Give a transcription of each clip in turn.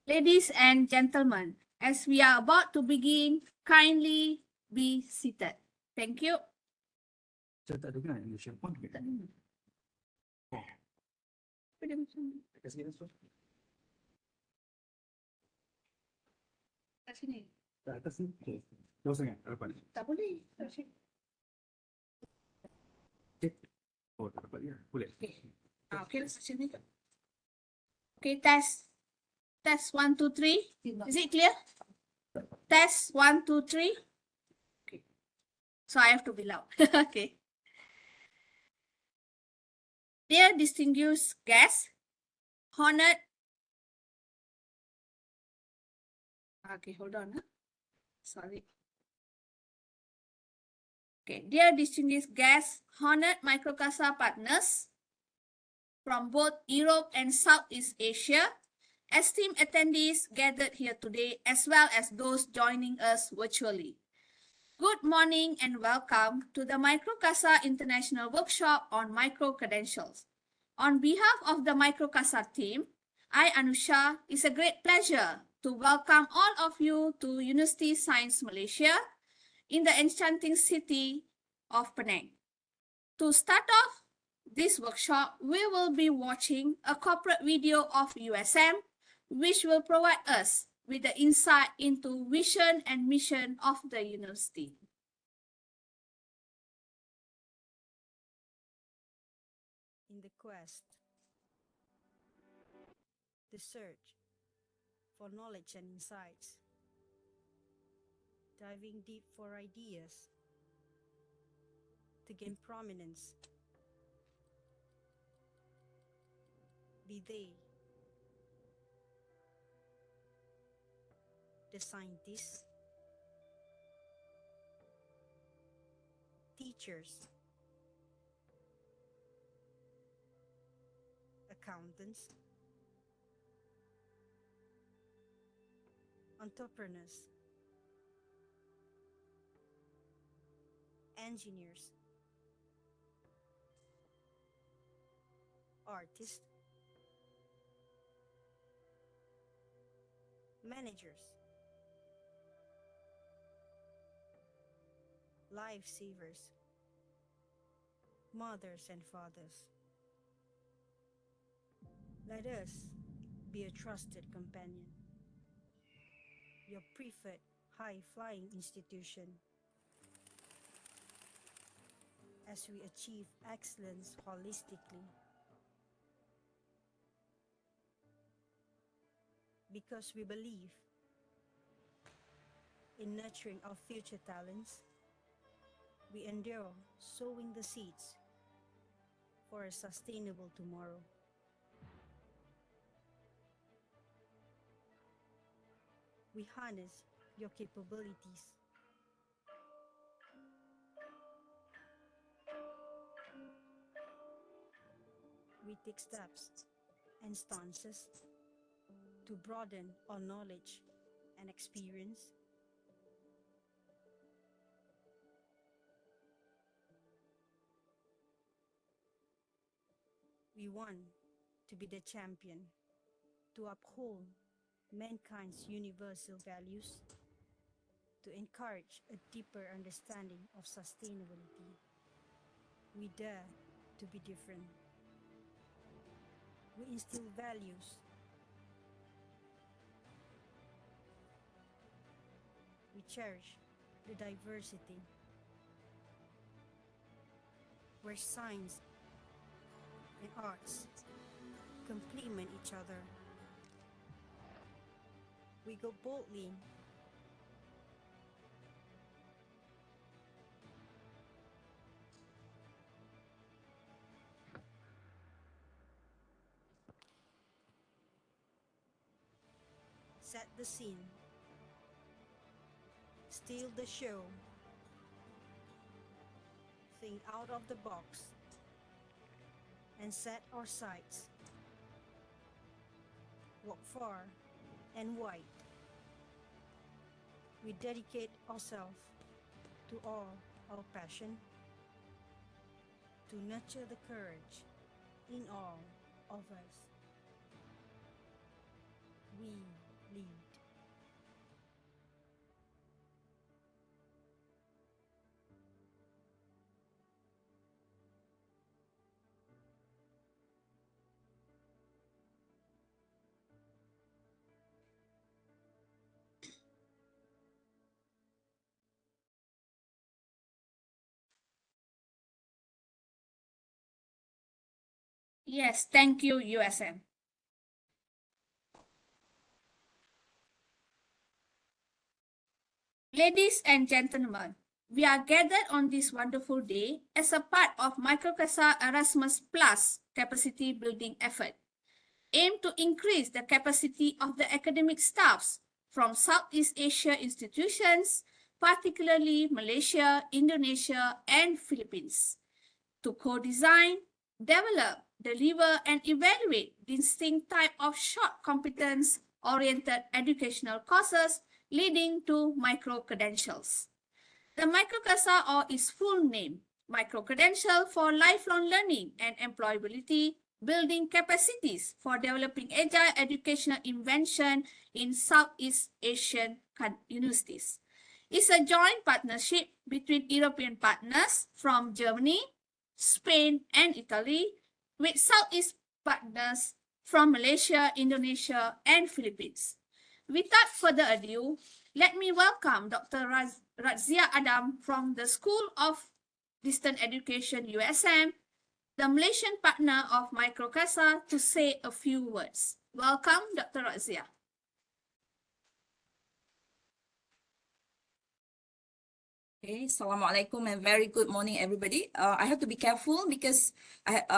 Ladies and gentlemen, as we are about to begin, kindly be seated. Thank you. Saya tak dengar yang siapa ke? Tak dengar. Apa dia macam ni? Kat sini suara. Kat sini? Kat atas ni. Okey. Jauh sangat. Dapat. Tak boleh. Tak sini. Oh, tak dapat dia. Boleh. Okay. Okay, kat sini. Okay, test. Test 1, 2, 3. Is it clear? Test 1, 2, 3. Okay. So I have to be loud. Okay. Dear distinguished guests, honored. Okay, hold on. Sorry. Okay, dear distinguished guests, honored MICROCASA partners from both Europe and Southeast Asia, esteemed attendees gathered here today, as well as those joining us virtually. Good morning and welcome to the MICROCASA International Workshop on Microcredentials. On behalf of the MICROCASA team, I, Anusha, it's a great pleasure to welcome all of you to University Science Malaysia in the enchanting city of Penang. To start off this workshop, we will be watching a corporate video of USM, which will provide us with the insight into vision and mission of the university. In the quest, the search for knowledge and insights, diving deep for ideas to gain prominence, be they the scientists, teachers, accountants, entrepreneurs, engineers, artists, managers, lifesavers, mothers and fathers. Let us be a trusted companion, your preferred high-flying institution, as we achieve excellence holistically. Because we believe in nurturing our future talents, we endure sowing the seeds for a sustainable tomorrow. We harness your capabilities. We take steps and stances to broaden our knowledge and experience. We want to be the champion to uphold mankind's universal values, to encourage a deeper understanding of sustainability. We dare to be different. We instill values. We cherish the diversity, where science and arts complement each other. We go boldly set the scene, steal the show, think out of the box, and set our sights. Walk far and wide. We dedicate ourselves to all our passion, to nurture the courage in all of us. We lead. Yes, thank you, USM. Ladies and gentlemen, we are gathered on this wonderful day as a part of MICROCASA Erasmus Plus capacity building effort, aimed to increase the capacity of the academic staffs from Southeast Asia institutions, particularly Malaysia, Indonesia, and Philippines, to co-design, develop, deliver, and evaluate distinct type of short competence-oriented educational courses leading to micro-credentials. The MICROCASA, or its full name, Microcredential for Lifelong Learning and Employability, Building Capacities for Developing Agile Educational Invention in Southeast Asian Universities, is a joint partnership between European partners from Germany, Spain, and Italy, with Southeast partners from Malaysia, Indonesia, and Philippines. Without further ado, let me welcome Dr. Razia Adam from the School of Distance Education USM, the Malaysian partner of MICROCASA, to say a few words. Welcome, Dr. Razia. Okay, Assalamualaikum and very good morning, everybody. I have to be careful because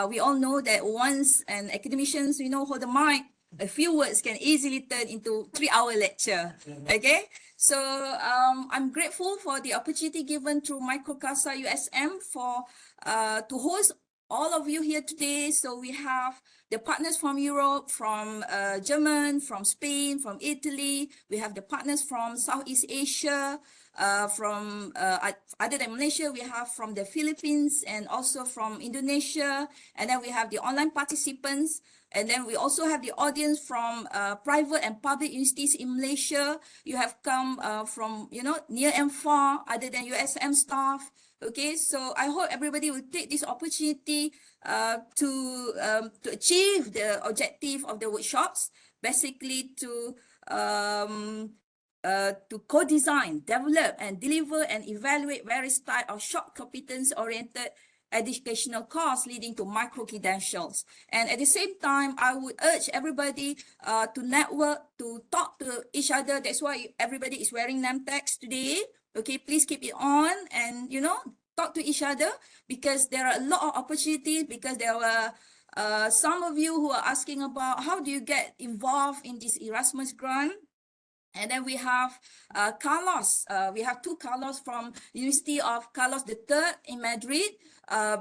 we all know that once an academicians, hold the mic, a few words can easily turn into 3-hour lecture. Okay, so I'm grateful for the opportunity given through MICROCASA USM for to host all of you here today. So we have the partners from Europe, from German, from Spain, from Italy. We have the partners from Southeast Asia. From other than Malaysia, we have from the Philippines and also from Indonesia, and then we have the online participants, and then we also have the audience from private and public universities in Malaysia. You have come from near and far, other than USM staff. Okay, so I hope everybody will take this opportunity to achieve the objective of the workshops, basically to co-design, develop, and deliver and evaluate various types of short competence-oriented educational course leading to micro-credentials. And at the same time, I would urge everybody to network, to talk to each other. That's why everybody is wearing name tags today. Okay, please keep it on and, talk to each other, because there are a lot of opportunities, because there were some of you who are asking about how do you get involved in this Erasmus grant. And then we have Carlos. We have two Carlos from University of Carlos III in Madrid.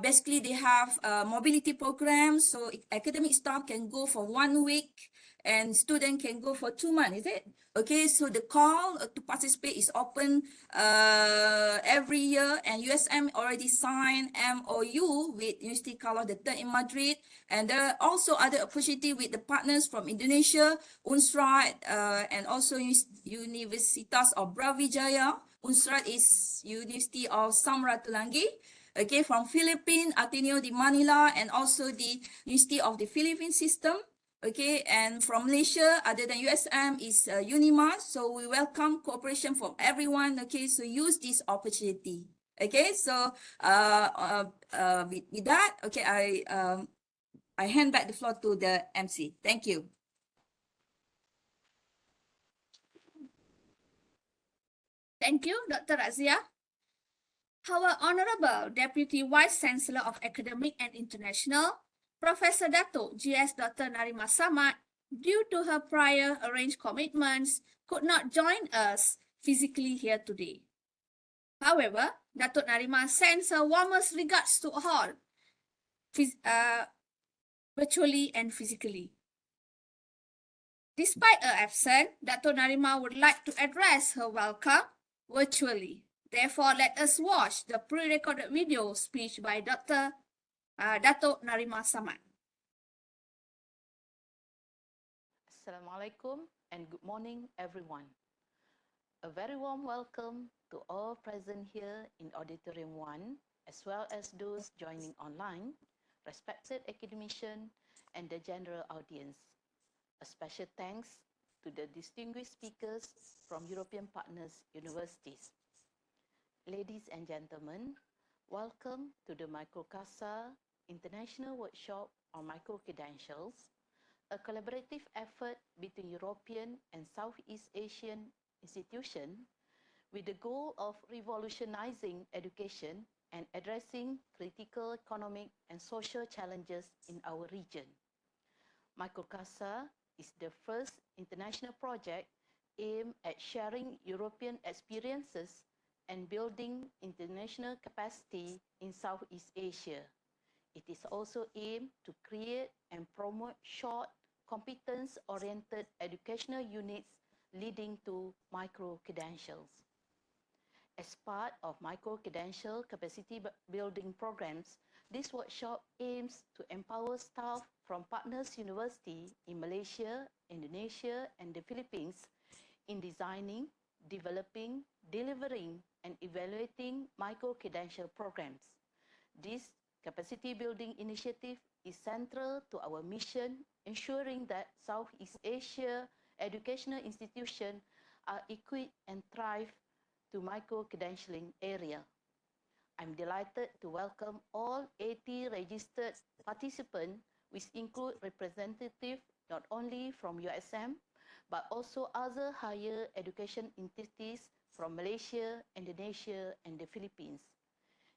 Basically, they have mobility programs, so academic staff can go for 1 week and student can go for 2 months, is it? Okay, so the call to participate is open every year, and USM already signed MOU with University Carlos III in Madrid, and there are also other opportunity with the partners from Indonesia, UNSRAT, and also Universitas of Brawijaya. UNSRAT is University of Samratulangi. Okay, from Philippines, Ateneo de Manila, and also the University of the Philippine System. Okay, and from Malaysia, other than USM, is UNIMA. So we welcome cooperation from everyone. Okay, so use this opportunity. Okay, so with that, okay, I hand back the floor to the MC. Thank you. Thank you, Dr. Razia. Our Honorable Deputy Vice Chancellor of Academic and International, Professor Dato GS Dr. Narimah Samat, due to her prior arranged commitments, could not join us physically here today. However, Dato Narimah sends her warmest regards to all, virtually and physically. Despite her absence, Dato Narimah would like to address her welcome virtually. Therefore, let us watch the pre-recorded video speech by Dato Narimah Samat. Assalamualaikum and good morning, everyone. A very warm welcome to all present here in Auditorium 1, as well as those joining online, respected academicians, and the general audience. A special thanks to the distinguished speakers from European partners universities. Ladies and gentlemen, welcome to the MICROCASA International Workshop on Microcredentials, a collaborative effort between European and Southeast Asian institutions with the goal of revolutionizing education and addressing critical economic and social challenges in our region. MICROCASA is the first international project aimed at sharing European experiences and building international capacity in Southeast Asia. It is also aimed to create and promote short, competence-oriented educational units leading to micro-credentials. As part of micro-credential capacity building programs, this workshop aims to empower staff from partners universities in Malaysia, Indonesia, and the Philippines in designing, developing, delivering, and evaluating micro-credential programs. This capacity building initiative is central to our mission, ensuring that Southeast Asia educational institutions are equipped and thrive to micro-credentialing area. I'm delighted to welcome all 80 registered participants, which include representatives not only from USM, but also other higher education entities from Malaysia, Indonesia, and the Philippines.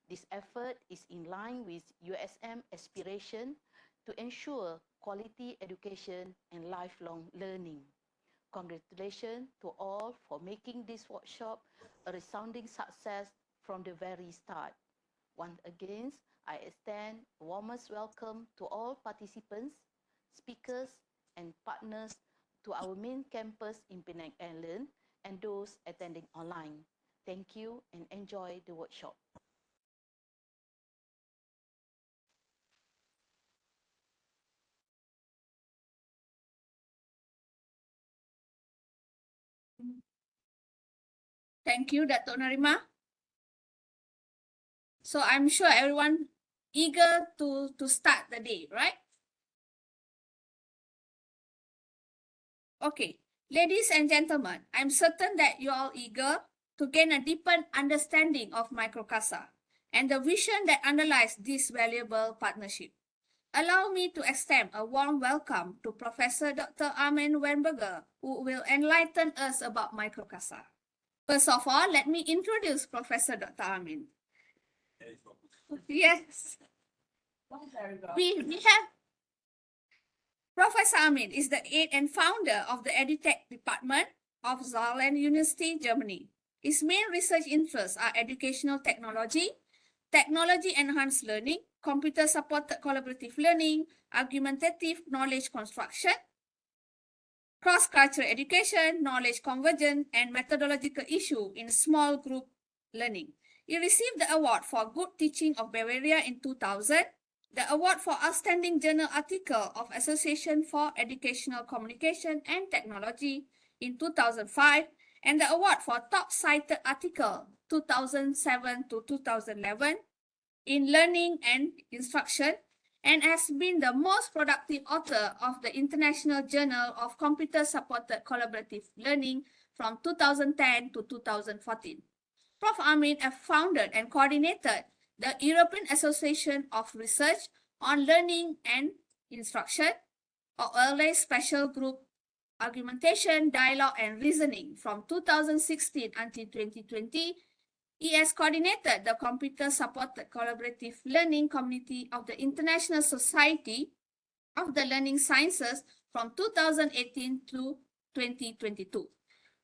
This effort is in line with USM aspiration to ensure quality education and lifelong learning. Congratulations to all for making this workshop a resounding success from the very start. Once again, I extend the warmest welcome to all participants, speakers, and partners to our main campus in Penang Island and those attending online. Thank you and enjoy the workshop. Thank you, Dato Narimah. So I'm sure everyone eager to start the day, right? Okay, ladies and gentlemen, I'm certain that you're all eager to gain a deeper understanding of MICROCASA and the vision that underlies this valuable partnership. Allow me to extend a warm welcome to Professor Dr. Armin Weinberger, who will enlighten us about MICROCASA. First of all, let me introduce Professor Dr. Armin. Yes. We have Professor Armin is the head and founder of the EduTech department of Saarland University, Germany. His main research interests are educational technology, technology-enhanced learning, computer-supported collaborative learning, argumentative knowledge construction, cross-cultural education, knowledge convergence, and methodological issue in small group learning. He received the award for Good Teaching of Bavaria in 2000, the award for Outstanding Journal Article of Association for Educational Communication and Technology in 2005, and the award for Top Cited Article 2007 to 2011 in Learning and Instruction, and has been the most productive author of the International Journal of Computer-Supported Collaborative Learning from 2010 to 2014. Prof. Armin have founded and coordinated the European Association of Research on Learning and Instruction, or early special group argumentation, dialogue, and reasoning from 2016 until 2020. He has coordinated the computer-supported collaborative learning community of the International Society of the Learning Sciences from 2018 to 2022.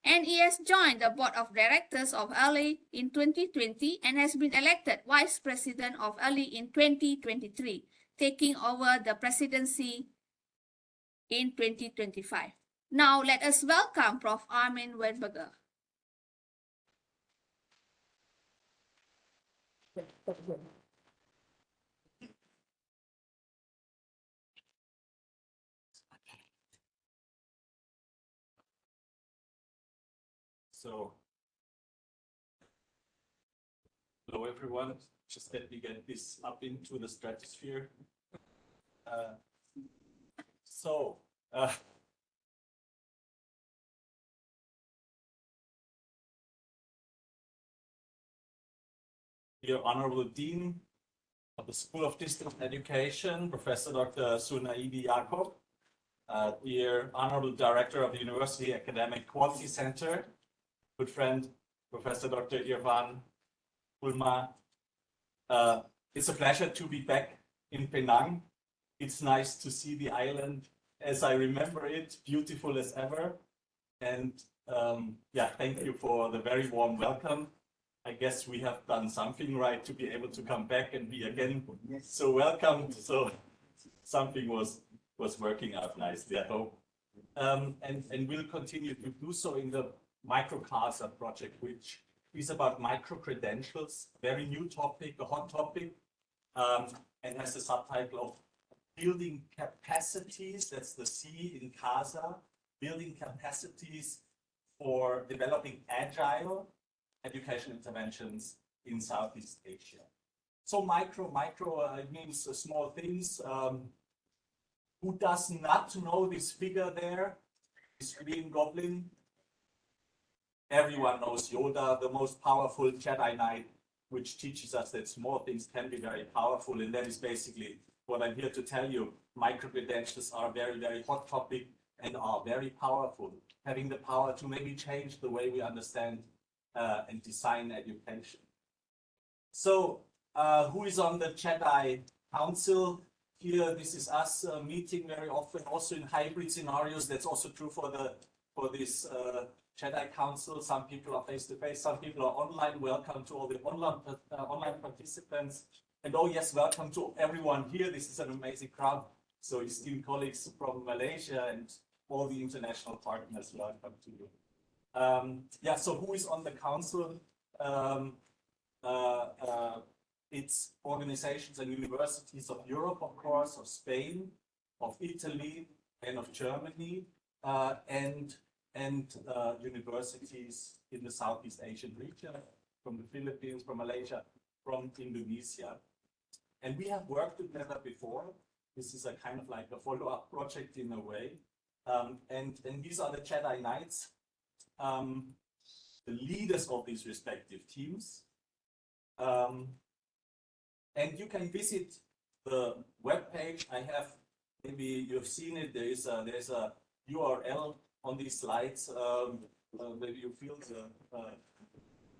And he has joined the board of directors of LA in 2020 and has been elected vice president of LA in 2023, taking over the presidency in 2025. Now let us welcome Prof. Armin Weinberger. So, hello everyone. Just let me get this up into the stratosphere. So, dear Honorable Dean of the School of Distance Education, Professor Dr. Sunaidi Jakob, dear Honorable Director of the University Academic Quality Center, good friend, Professor Dr. Irfan Ulma. It's a pleasure to be back in Penang. It's nice to see the island as I remember it, beautiful as ever. And yeah, thank you for the very warm welcome. I guess we have done something right to be able to come back and be again so welcomed. So something was working out nicely, I hope. And we'll continue to do so in the MICROCASA project, which is about micro-credentials, very new topic, a hot topic, and has the subtitle of building capacities, that's the C in CASA, building capacities for developing agile education interventions in Southeast Asia. So micro it means small things. Who does not know this figure there? This green goblin? Everyone knows Yoda, the most powerful Jedi Knight, which teaches us that small things can be very powerful. And that is basically what I'm here to tell you. Micro-credentials are a very, very hot topic and are very powerful, having the power to maybe change the way we understand and design education. So who is on the Jedi Council? Here, this is us meeting very often, also in hybrid scenarios. That's also true for this Jedi Council. Some people are face-to-face, some people are online. Welcome to all the online participants. And oh yes, welcome to everyone here. This is an amazing crowd. So esteemed colleagues from Malaysia and all the international partners, welcome to you. Yeah, so who is on the council? It's organizations and universities of Europe, of course, of Spain, of Italy, and of Germany, and universities in the Southeast Asian region, from the Philippines, from Malaysia, from Indonesia. And we have worked together before. This is a kind of like a follow-up project in a way. And these are the Jedi Knights, the leaders of these respective teams. And you can visit the webpage. I have, maybe you've seen it. There's a URL on these slides. Maybe you feel the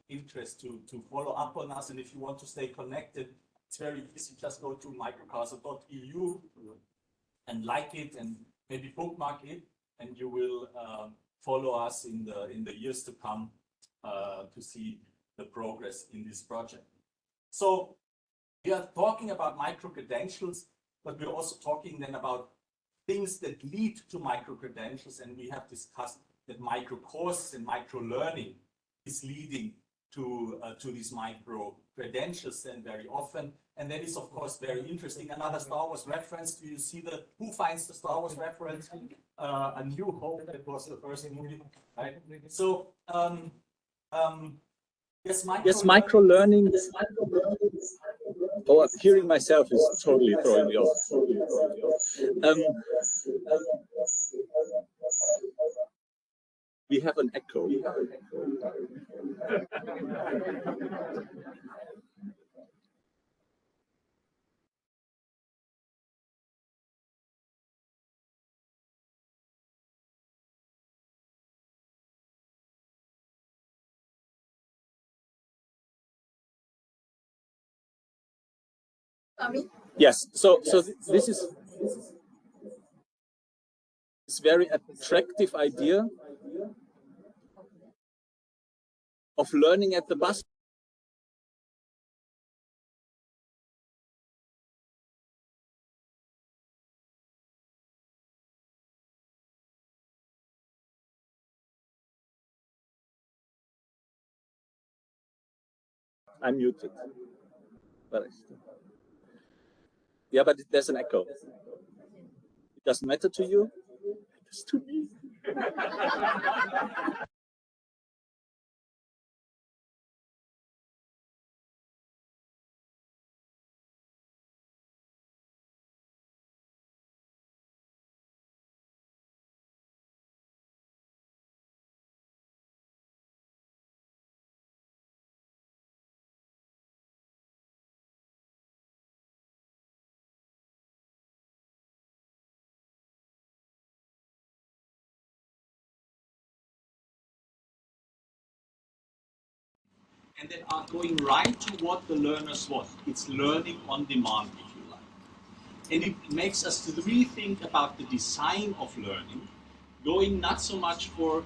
interest to follow up on us. And if you want to stay connected, it's very easy. Just go to microcasa.eu and like it and maybe bookmark it, and you will follow us in the years to come to see the progress in this project. So we are talking about micro-credentials, but we're also talking then about things that lead to micro-credentials, and we have discussed that micro-courses and micro-learning is leading to these micro-credentials then very often, and that is of course very interesting. Another Star Wars reference. Do you see who finds the Star Wars reference? A New Hope, that was the first movie, right? So yes, micro-learning. Oh, hearing myself is totally throwing me off. We have an echo. Yes, so this is this very attractive idea of learning at the bus. I'm muted. Yeah, but there's an echo. It doesn't matter to you. It matters to me. and that are going right to what the learners want. It's learning on demand, if you like. And it makes us rethink about the design of learning, going not so much for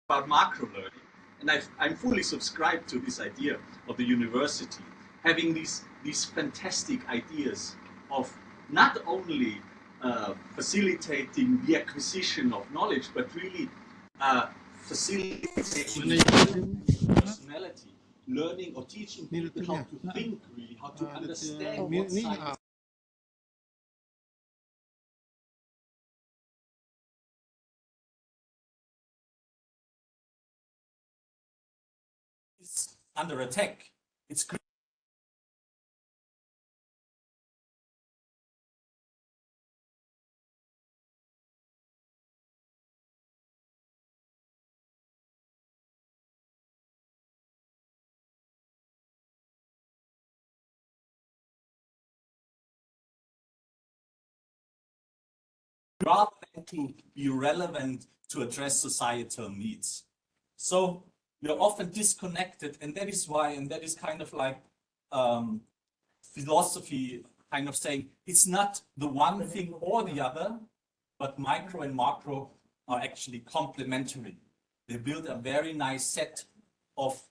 about macro learning, and I'm fully subscribed to this idea of the university having these fantastic ideas of not only facilitating the acquisition of knowledge, but really facilitating personality, learning or teaching people how to think, really, how to understand what science is under attack. It's rather than to be relevant to address societal needs. So we're often disconnected, and that is why, and that is kind of like philosophy kind of saying it's not the one thing or the other, but micro and macro are actually complementary. They build a very nice set of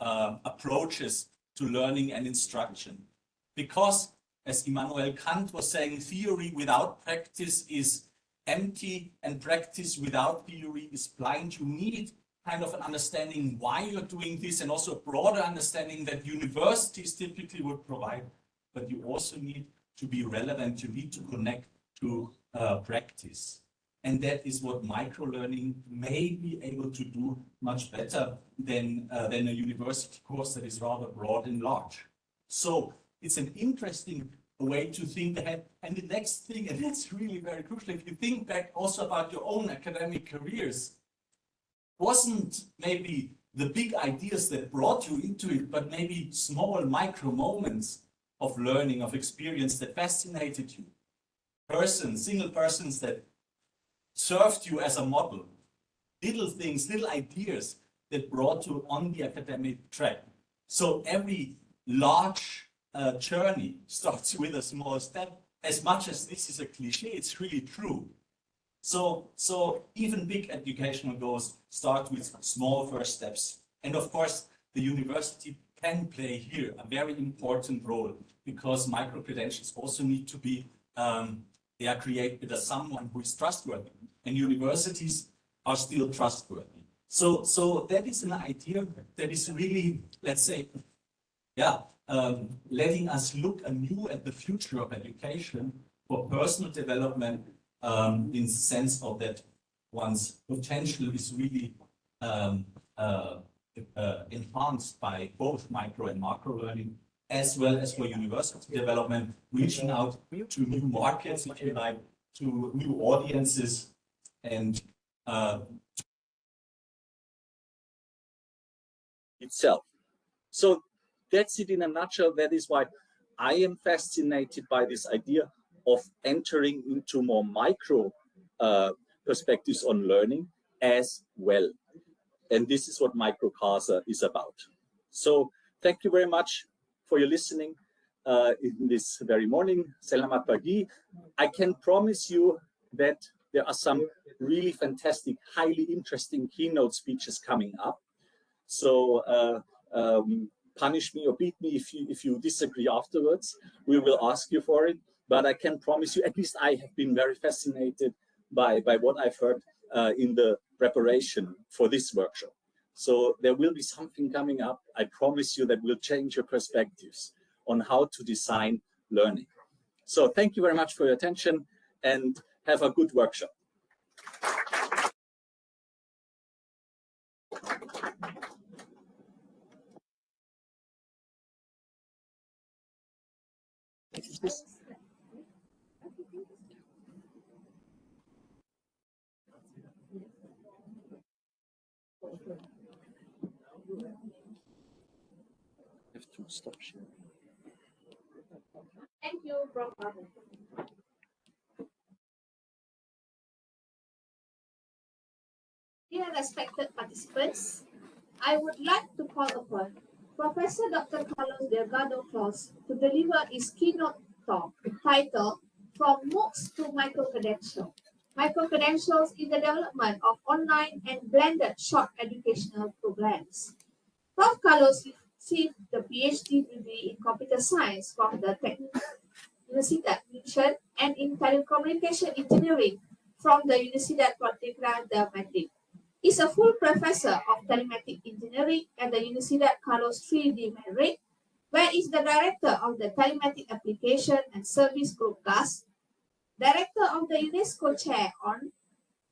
approaches to learning and instruction. Because, as Immanuel Kant was saying, theory without practice is empty, and practice without theory is blind. You need kind of an understanding why you're doing this, and also a broader understanding that universities typically would provide, but you also need to be relevant. You need to connect to practice. And that is what micro-learning may be able to do much better than a university course that is rather broad and large. So it's an interesting way to think ahead. And the next thing, and that's really very crucial, if you think back also about your own academic careers, wasn't maybe the big ideas that brought you into it, but maybe small micro moments of learning, of experience that fascinated you. Single persons that served you as a model. Little things, little ideas that brought you on the academic track. So every large journey starts with a small step. As much as this is a cliche, it's really true. So even big educational goals start with small first steps. And of course, the university can play here a very important role, because micro-credentials also need to be, they are created as someone who is trustworthy, and universities are still trustworthy. So that is an idea that is really, let's say, letting us look anew at the future of education for personal development, in the sense of that one's potential is really enhanced by both micro and macro learning, as well as for university development, reaching out to new markets, if you like, to new audiences, and itself. So that's it in a nutshell. That is why I am fascinated by this idea of entering into more micro perspectives on learning as well. And this is what MICROCASA is about. So thank you very much for your listening in this very morning. Selamat pagi. I can promise you that there are some really fantastic, highly interesting keynote speeches coming up. So punish me or beat me if you disagree afterwards. We will ask you for it. But I can promise you, at least I have been very fascinated by what I've heard in the preparation for this workshop. So there will be something coming up, I promise you, that will change your perspectives on how to design learning. So thank you very much for your attention, and have a good workshop. Have to stop sharing. Thank you, Prof. Armin. Dear respected participants, I would like to call upon Professor Dr. Carlos Delgadoo Kloos to deliver his keynote talk titled From MOOCs to Microcredentials. Microcredentials in the development of online and blended short educational programs. Prof. Carlos received the PhD degree in computer science from the Universidad Mission and in telecommunication engineering from the Universidad Católica de Madrid. He is a full professor of telematic engineering at the Universidad Carlos III de Madrid, where he is the director of the Telematic Application and Service Group GAS, director of the UNESCO Chair on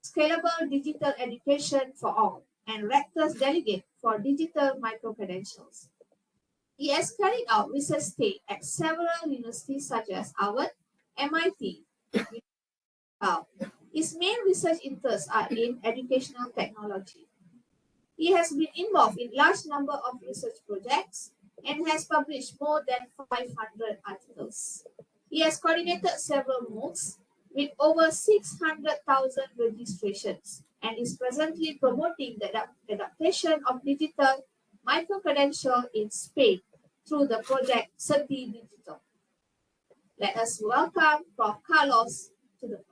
Scalable Digital Education for All, and Rector's Delegate for Digital Microcredentials. He has carried out research stay at several universities such as Harvard, MIT. His main research interests are in educational technology. He has been involved in large number of research projects and has published more than 500 articles. He has coordinated several MOOCs with over 600,000 registrations and is presently promoting the adaptation of digital microcredential in Spain through the project Certi Digital. Let us welcome Prof. Carlos to the floor.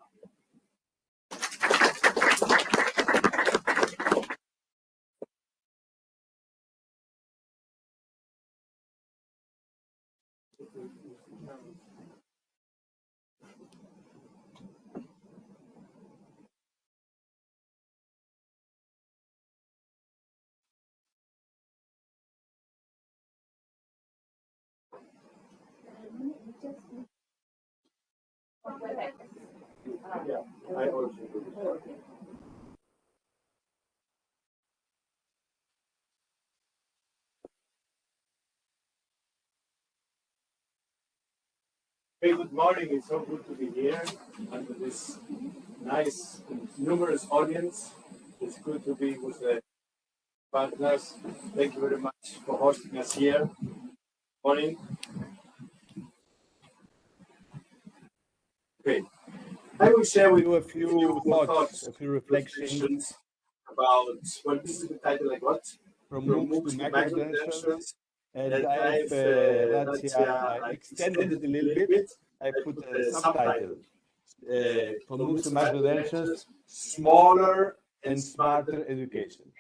I also do. Hey, good morning. It's so good to be here under this nice, numerous audience. It's good to be with the partners. Thank you very much for hosting us here. Morning. Okay. I will share with you a few thoughts, a few reflections about, well, this is the title I got, From MOOCs to Microcredentials. And I extended it a little bit. I put a subtitle, From MOOCs to Microcredentials, Smaller and Smarter Education.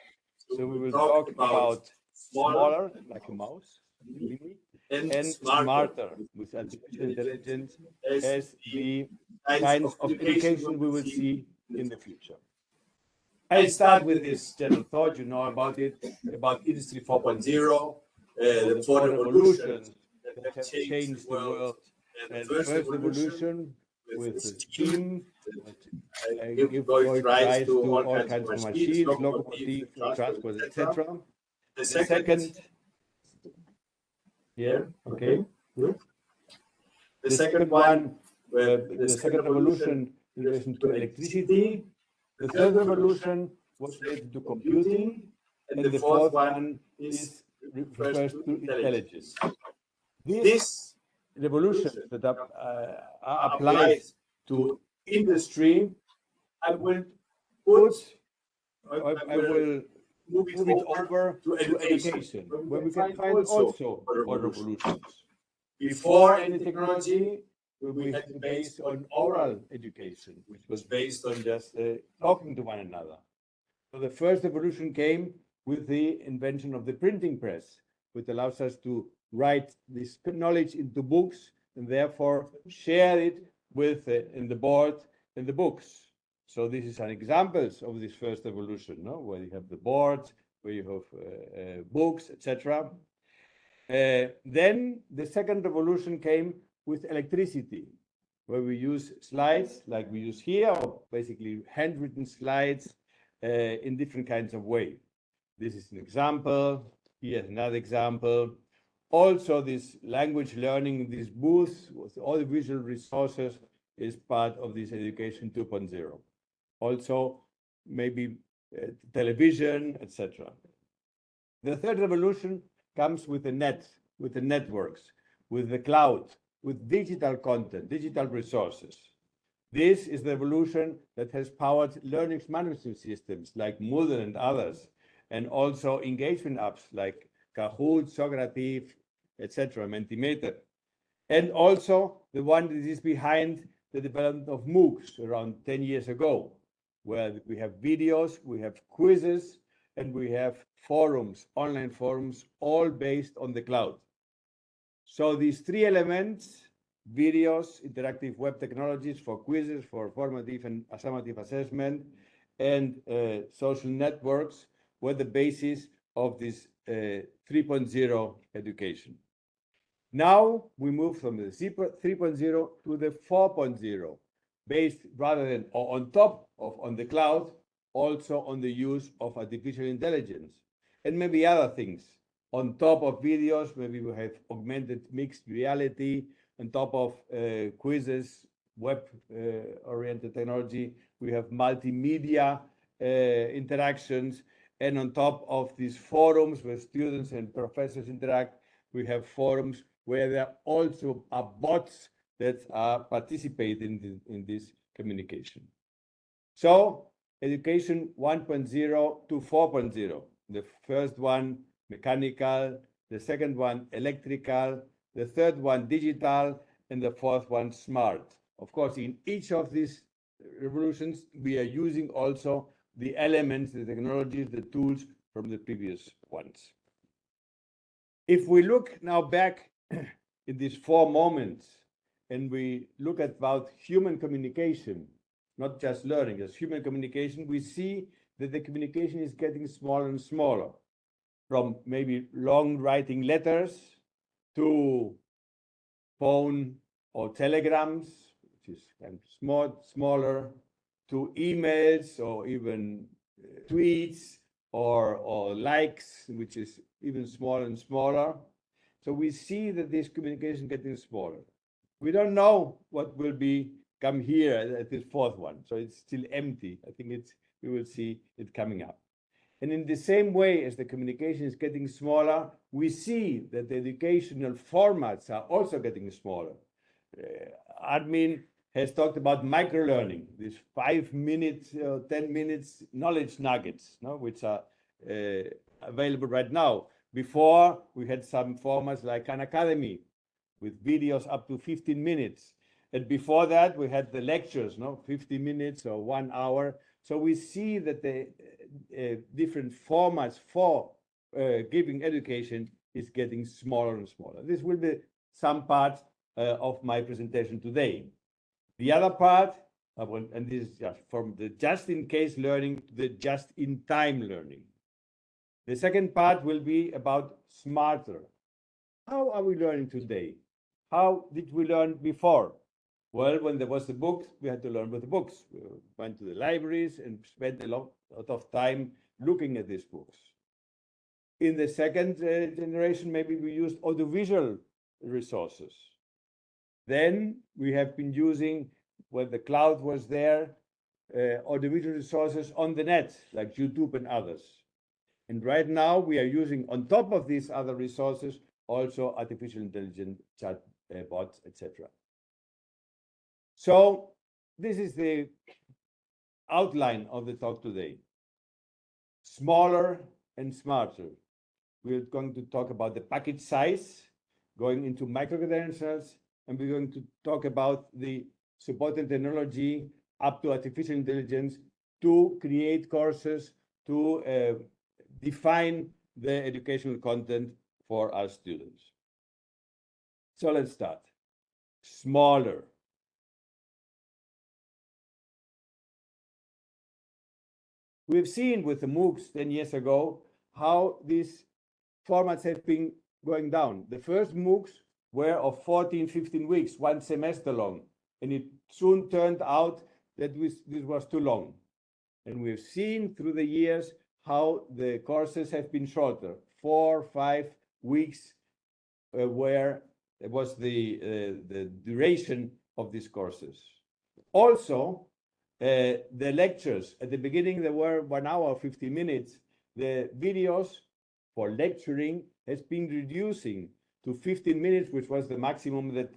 So we will talk about smaller, like a mouse, and smarter, with artificial intelligence, as the kinds of education we will see in the future. I start with this general thought, you know about it, about Industry 4.0, the four revolutions that have changed the world. And the first revolution with steam, give rise to all kinds of machines, locomotives, transport, etc. The second, here, okay, good. The second one, the second revolution in relation to electricity. The third revolution was related to computing, and the fourth one refers to intelligence. This revolution that applies to industry, I will move it over to education, where we can find also four revolutions. Before any technology, we had to base on oral education, which was based on just talking to one another. So the first revolution came with the invention of the printing press, which allows us to write this knowledge into books and therefore share it with in the board and the books. So this is an example of this first revolution, no? Where you have the board, where you have books, etc. Then the second revolution came with electricity, where we use slides like we use here, or basically handwritten slides in different kinds of way. This is an example. Here's another example. Also, this language learning, this booth with all the visual resources is part of this education 2.0. Also, maybe television, etc. The third revolution comes with the net, with the networks, with the cloud, with digital content, digital resources. This is the revolution that has powered learning management systems like Moodle and others, and also engagement apps like Kahoot, Socrative, etc., Mentimeter. And also the one that is behind the development of MOOCs around 10 years ago, where we have videos, we have quizzes, and we have forums, online forums, all based on the cloud. So these three elements, videos, interactive web technologies for quizzes, for formative and summative assessment, and social networks were the basis of this 3.0 education. Now we move from the 3.0 to the 4.0, based rather than on top of on the cloud, also on the use of artificial intelligence and maybe other things. On top of videos, maybe we have augmented mixed reality. On top of quizzes, web-oriented technology, we have multimedia interactions. And on top of these forums where students and professors interact, we have forums where there also are bots that are participating in this communication. So education 1.0 to 4.0. The first one, mechanical, the second one, electrical, the third one, digital, and the fourth one, smart. Of course, in each of these revolutions, we are using also the elements, the technologies, the tools from the previous ones. If we look now back in these 4 moments, and we look at about human communication, not just learning, as human communication, we see that the communication is getting smaller and smaller, from maybe long writing letters to phone or telegrams, which is kind of smaller, to emails or even tweets or likes, which is even smaller and smaller. So we see that this communication getting smaller. We don't know what will come here at this fourth one, so it's still empty. I think we will see it coming up. And in the same way as the communication is getting smaller, we see that the educational formats are also getting smaller. Armin has talked about microlearning, these 5 minutes, 10 minutes knowledge nuggets, which are available right now. Before, we had some formats like Khan Academy with videos up to 15 minutes. And before that, we had the lectures, 50 minutes or 1 hour. So we see that the different formats for giving education is getting smaller and smaller. This will be some part of my presentation today. The other part, and this is from the just-in-case learning to the just-in-time learning. The second part will be about smarter. How are we learning today? How did we learn before? Well, when there was the books, we had to learn with the books. We went to the libraries and spent a lot of time looking at these books. In the second generation, maybe we used audiovisual resources. Then we have been using, when the cloud was there, audiovisual resources on the net, like YouTube and others. And right now we are using, on top of these other resources, also artificial intelligence, chat bots, etc. So this is the outline of the talk today. Smaller and smarter. We're going to talk about the package size, going into microcredentials, and we're going to talk about the supporting technology up to artificial intelligence to create courses, to define the educational content for our students. So let's start. Smaller. We've seen with the MOOCs 10 years ago how these formats have been going down. The first MOOCs were of 14, 15 weeks, 1 semester long. And it soon turned out that this was too long. And we've seen through the years how the courses have been shorter, 4 or 5 weeks, where it was the duration of these courses. Also, the lectures, at the beginning they were 1 hour, 50 minutes. The videos for lecturing has been reducing to 15 minutes, which was the maximum that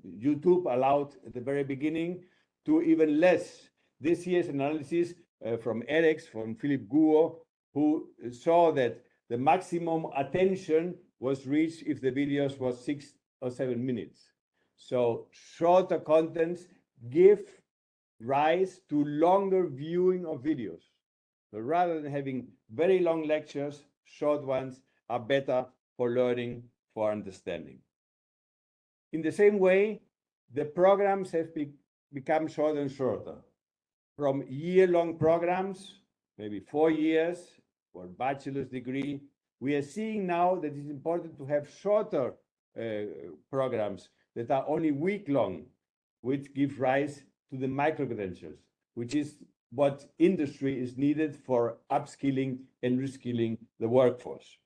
YouTube allowed at the very beginning, to even less. This year's analysis from Erics, from Philip Guo, who saw that the maximum attention was reached if the videos was 6 or 7 minutes. So shorter contents give rise to longer viewing of videos. So rather than having very long lectures, short ones are better for learning, for understanding. In the same way, the programs have become shorter and shorter. From year-long programs, maybe 4 years, for bachelor's degree, we are seeing now that it's important to have shorter programs that are only week-long, which give rise to the micro-credentials, which is what industry is needed for upskilling and reskilling the workforce.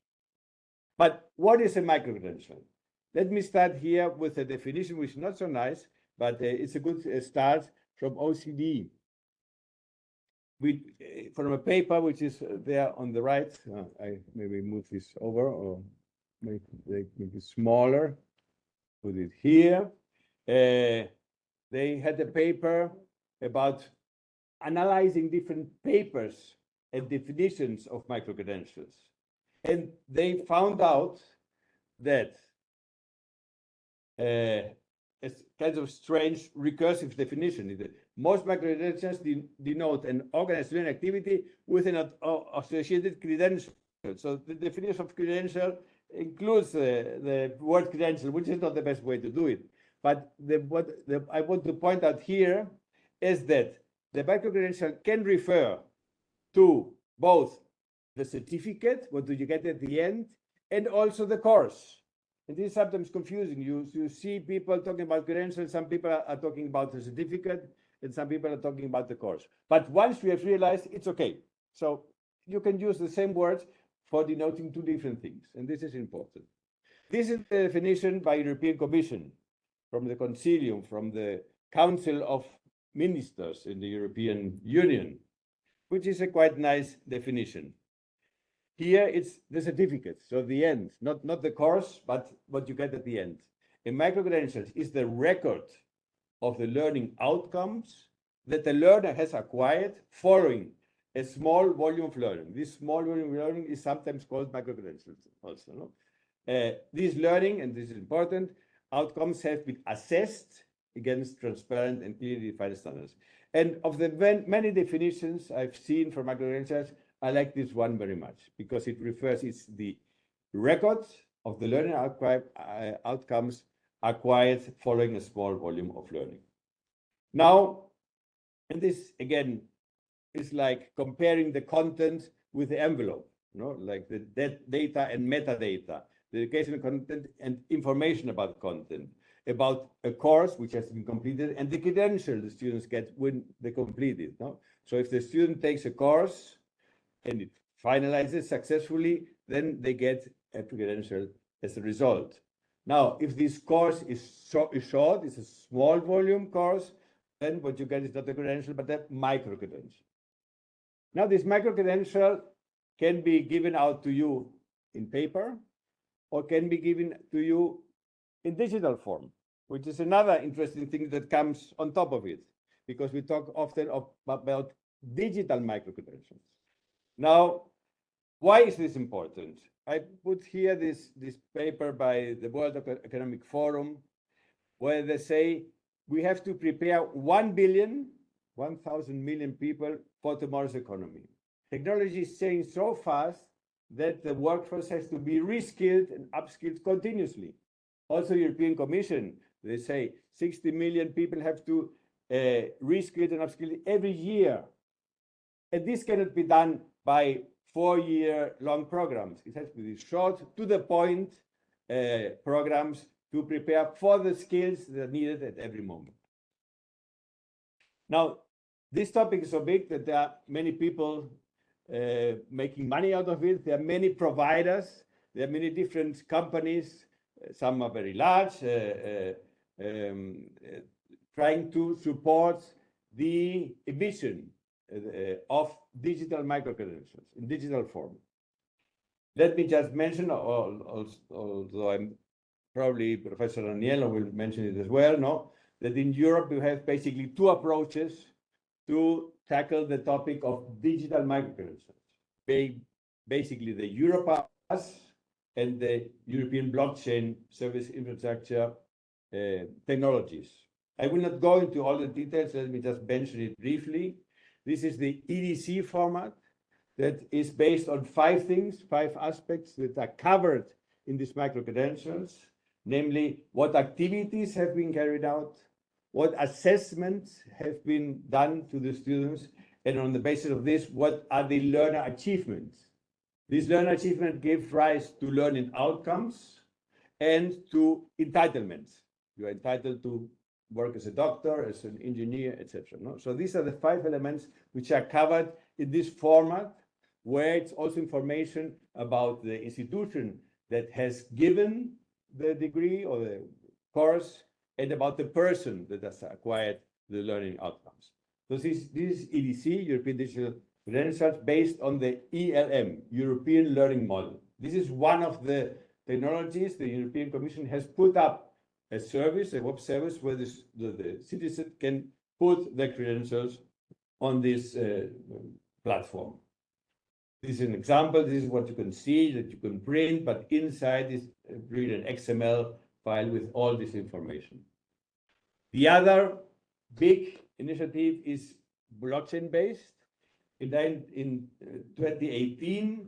But what is a micro-credential? Let me start here with a definition which is not so nice, but it's a good start from OECD. From a paper which is there on the right, I maybe move this over or make it smaller, put it here. They had a paper about analyzing different papers and definitions of micro-credentials. And they found out that it's kind of strange recursive definition. Most micro-credentials denote an organized learning activity with an associated credential. So the definition of credential includes the word credential, which is not the best way to do it. But what I want to point out here is that the micro-credential can refer to both the certificate, what do you get at the end, and also the course. And this is sometimes confusing. You see people talking about credentials, some people are talking about the certificate, and some people are talking about the course. But once we have realized, it's okay. So you can use the same words for denoting two different things, and this is important. This is the definition by European Commission, from the Concilium, from the Council of Ministers in the European Union, which is a quite nice definition. Here it's the certificate, so the end, not the course, but what you get at the end. A micro-credentials is the record of the learning outcomes that the learner has acquired following a small volume of learning. This small volume of learning is sometimes called micro-credentials also. No? This learning, and this is important, outcomes have been assessed against transparent and clearly defined standards. And of the many definitions I've seen for micro-credentials, I like this one very much because it refers, it's the record of the learning outcomes acquired following a small volume of learning. Now, and this again is like comparing the content with the envelope, like the data and metadata, the educational content and information about content, about a course which has been completed and the credential the students get when they complete it. So if the student takes a course and it finalizes successfully, then they get a credential as a result. Now, if this course is short, it's a small volume course, then what you get is not a credential, but a micro-credential. Now, this micro-credential can be given out to you in paper or can be given to you in digital form, which is another interesting thing that comes on top of it, because we talk often about digital micro-credentials. Now, why is this important? I put here this paper by the World Economic Forum, where they say we have to prepare 1,000 million people for tomorrow's economy. Technology is changing so fast that the workforce has to be reskilled and upskilled continuously. Also, European Commission, they say 60 million people have to reskill and upskill every year. And this cannot be done by 4-year-long programs. It has to be short, to the point programs to prepare for the skills that are needed at every moment. Now, this topic is so big that there are many people making money out of it. There are many providers. There are many different companies. Some are very large, trying to support the emission of digital microcredentials in digital form. Let me just mention, although I'm probably Professor Aniello will mention it as well, no, that in Europe you have basically two approaches to tackle the topic of digital microcredentials. Basically the Europass and the European blockchain service infrastructure technologies. I will not go into all the details, let me just mention it briefly. This is the EDC format that is based on five things, five aspects that are covered in these microcredentials, namely what activities have been carried out, what assessments have been done to the students, and on the basis of this, what are the learner achievements. These learner achievements give rise to learning outcomes and to entitlements. You are entitled to work as a doctor, as an engineer, etc. No? So these are the five elements which are covered in this format, where it's also information about the institution that has given the degree or the course, and about the person that has acquired the learning outcomes. So this is EDC, European Digital Credentials, based on the ELM, European Learning Model. This is one of the technologies the European Commission has put up a service, a web service, where the citizen can put their credentials on this platform. This is an example. This is what you can see, that you can print, but inside is really an XML file with all this information. The other big initiative is blockchain-based. In 2018,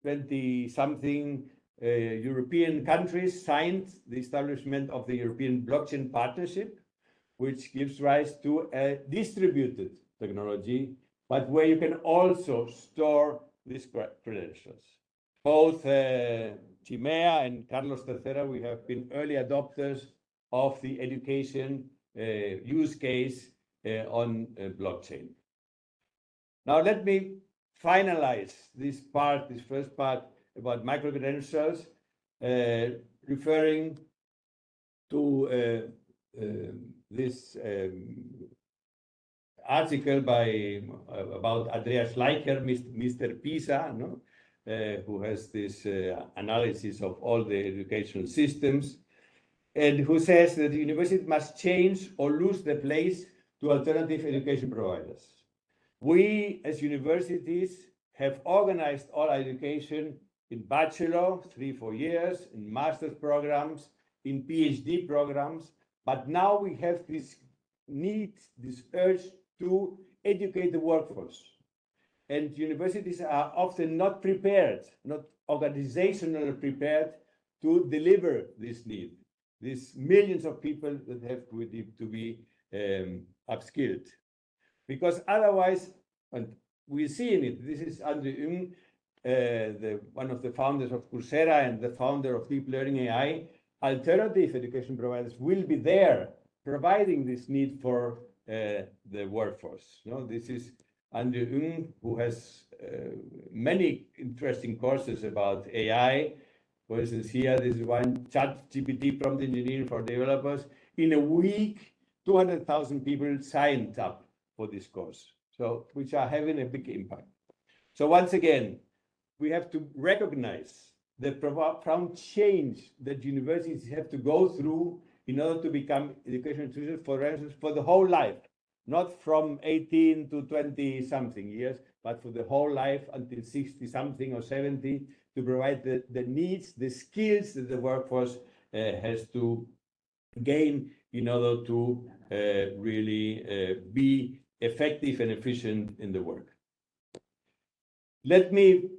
20-something European countries signed the establishment of the European Blockchain Partnership, which gives rise to a distributed technology, but where you can also store these credentials. Both Chimea and Carlos III, we have been early adopters of the education use case on blockchain. Now let me finalize this part, this first part about microcredentials, referring to this article about Andreas Schleicher, Mr. PISA, no? Who has this analysis of all the educational systems, and who says that the university must change or lose the place to alternative education providers. We, as universities, have organized all education in bachelor, 3-4 years, in master's programs, in PhD programs, but now we have this need, this urge to educate the workforce. And universities are often not prepared, not organizationally prepared to deliver this need, these millions of people that have to be upskilled. Because otherwise, and we see in it, this is Andrew Ng, one of the founders of Coursera and the founder of Deep Learning AI, alternative education providers will be there providing this need for the workforce. You know, this is Andrew Ng, who has many interesting courses about AI. For instance, here, this is one ChatGPT prompt engineering for developers. In a week, 200,000 people signed up for this course, so which are having a big impact. So once again, we have to recognize the profound change that universities have to go through in order to become educational institutions, for instance, for the whole life, not from 18 to 20-something years, but for the whole life until 60-something or 70, to provide the needs, the skills that the workforce has to gain in order to really be effective and efficient in the work. Let me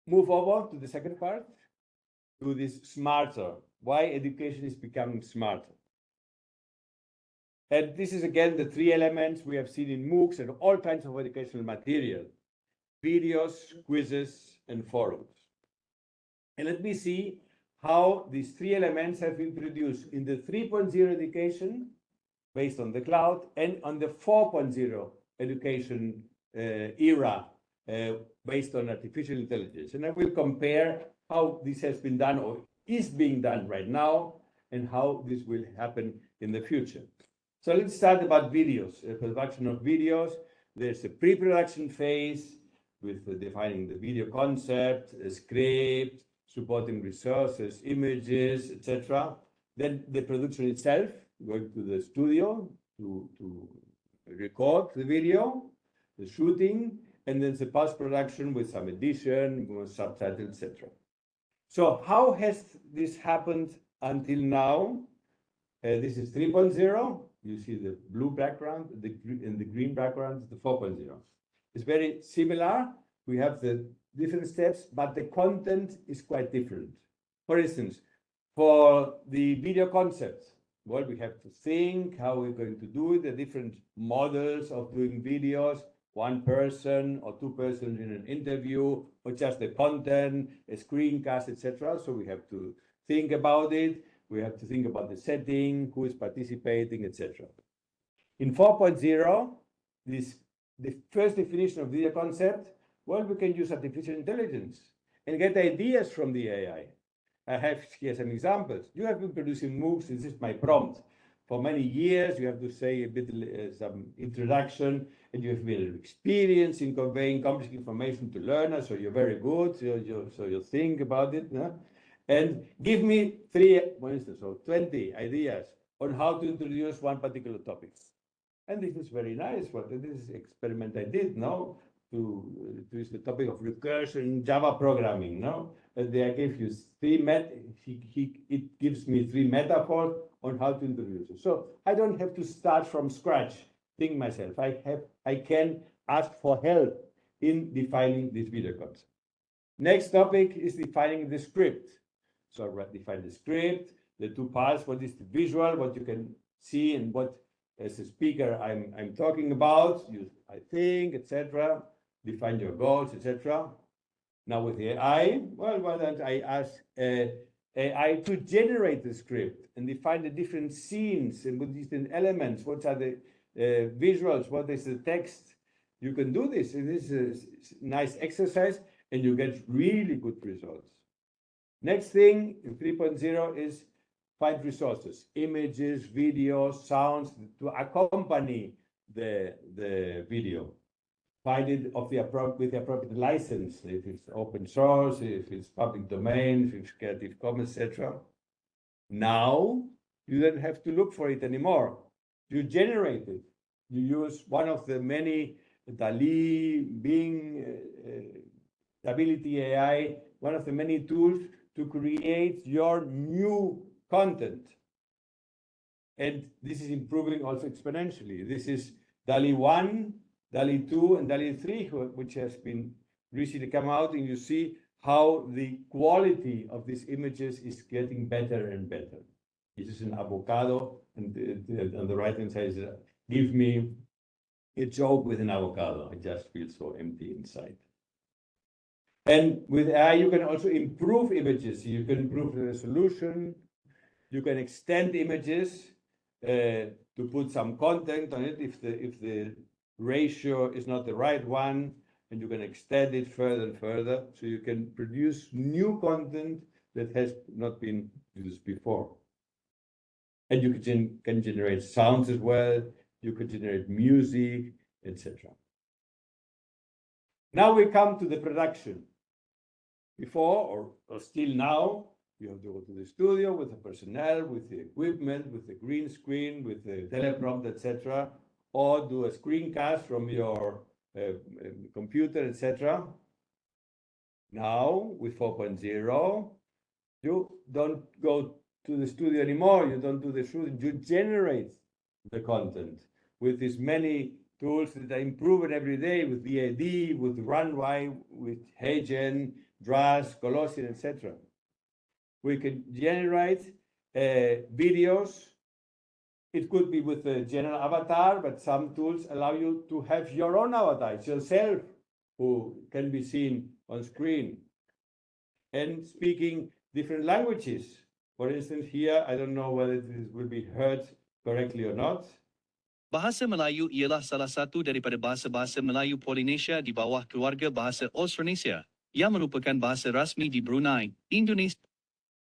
move over to the second part, to this smarter, why education is becoming smarter. And this is again the three elements we have seen in MOOCs and all kinds of educational material: videos, quizzes, and forums. And let me see how these three elements have been produced in the 3.0 education based on the cloud, and on the 4.0 education era based on artificial intelligence. And I will compare how this has been done or is being done right now and how this will happen in the future. So let's start about videos, production of videos. There's a pre-production phase with defining the video concept, a script, supporting resources, images, etc. Then the production itself, going to the studio to record the video, the shooting, and then the post-production with some edition, with subtitles, etc. So how has this happened until now? This is 3.0. You see the blue background, and the green background is the 4.0. It's very similar. We have the different steps, but the content is quite different. For instance, for the video concept, well, we have to think how we're going to do it, the different models of doing videos, one person or two persons in an interview, or just the content, a screencast, etc. So we have to think about it. We have to think about the setting, who is participating, etc. In 4.0, the first definition of video concept, well, we can use artificial intelligence and get ideas from the AI. I have here some examples. You have been producing MOOCs. This is my prompt. For many years, you have to say a bit, some introduction, and you have been experienced in conveying complex information to learners, so you're very good, so you think about it. No? And give me 3, for instance, or 20 ideas on how to introduce one particular topic. And this is very nice. This is experiment I did, no? To use the topic of recursion in Java programming, no? And I gave you 3 it gives me 3 metaphors on how to introduce it. So I don't have to start from scratch, think myself. I can ask for help in defining this video concept. Next topic is defining the script. So I define the script, the 2 parts, what is the visual, what you can see, and what as a speaker I'm talking about, I think, etc. Define your goals, etc. Now with AI, well, why don't I ask AI to generate the script and define the different scenes and with different elements, what are the visuals, what is the text. You can do this, and this is a nice exercise, and you get really good results. Next thing in 3.0 is find resources, images, videos, sounds to accompany the video. Find it with the appropriate license, if it's open source, if it's public domain, if it's Creative Commons, etc. Now, you don't have to look for it anymore. You generate it. You use one of the many DALI, Bing, Stability AI, one of the many tools to create your new content. And this is improving also exponentially. This is DALI 1, DALI 2, and DALI 3, which has been recently come out, and you see how the quality of these images is getting better and better. This is an avocado, and on the right-hand side is give me a joke with an avocado. I just feel so empty inside. And with AI, you can also improve images. You can improve the resolution. You can extend images to put some content on it if the ratio is not the right one, and you can extend it further and further, so you can produce new content that has not been used before. And you can generate sounds as well. You can generate music, etc. Now we come to the production. Before or still now, you have to go to the studio with the personnel, with the equipment, with the green screen, with the teleprompter, etc., or do a screencast from your computer, etc. Now, with 4.0, you don't go to the studio anymore. You don't do the shooting. You generate the content with these many tools that are improving every day with DAD, with Runway, with HeyGen, Draz, Colossian, etc. We can generate videos. It could be with a general avatar, but some tools allow you to have your own avatar, it's yourself, who can be seen on screen. And speaking different languages. For instance, here, I don't know whether this will be heard correctly or not. Bahasa Melayu ialah salah satu daripada bahasa-bahasa Melayu Polinesia di bawah keluarga bahasa Austronesia, yang merupakan bahasa rasmi di Brunei, Indonesia.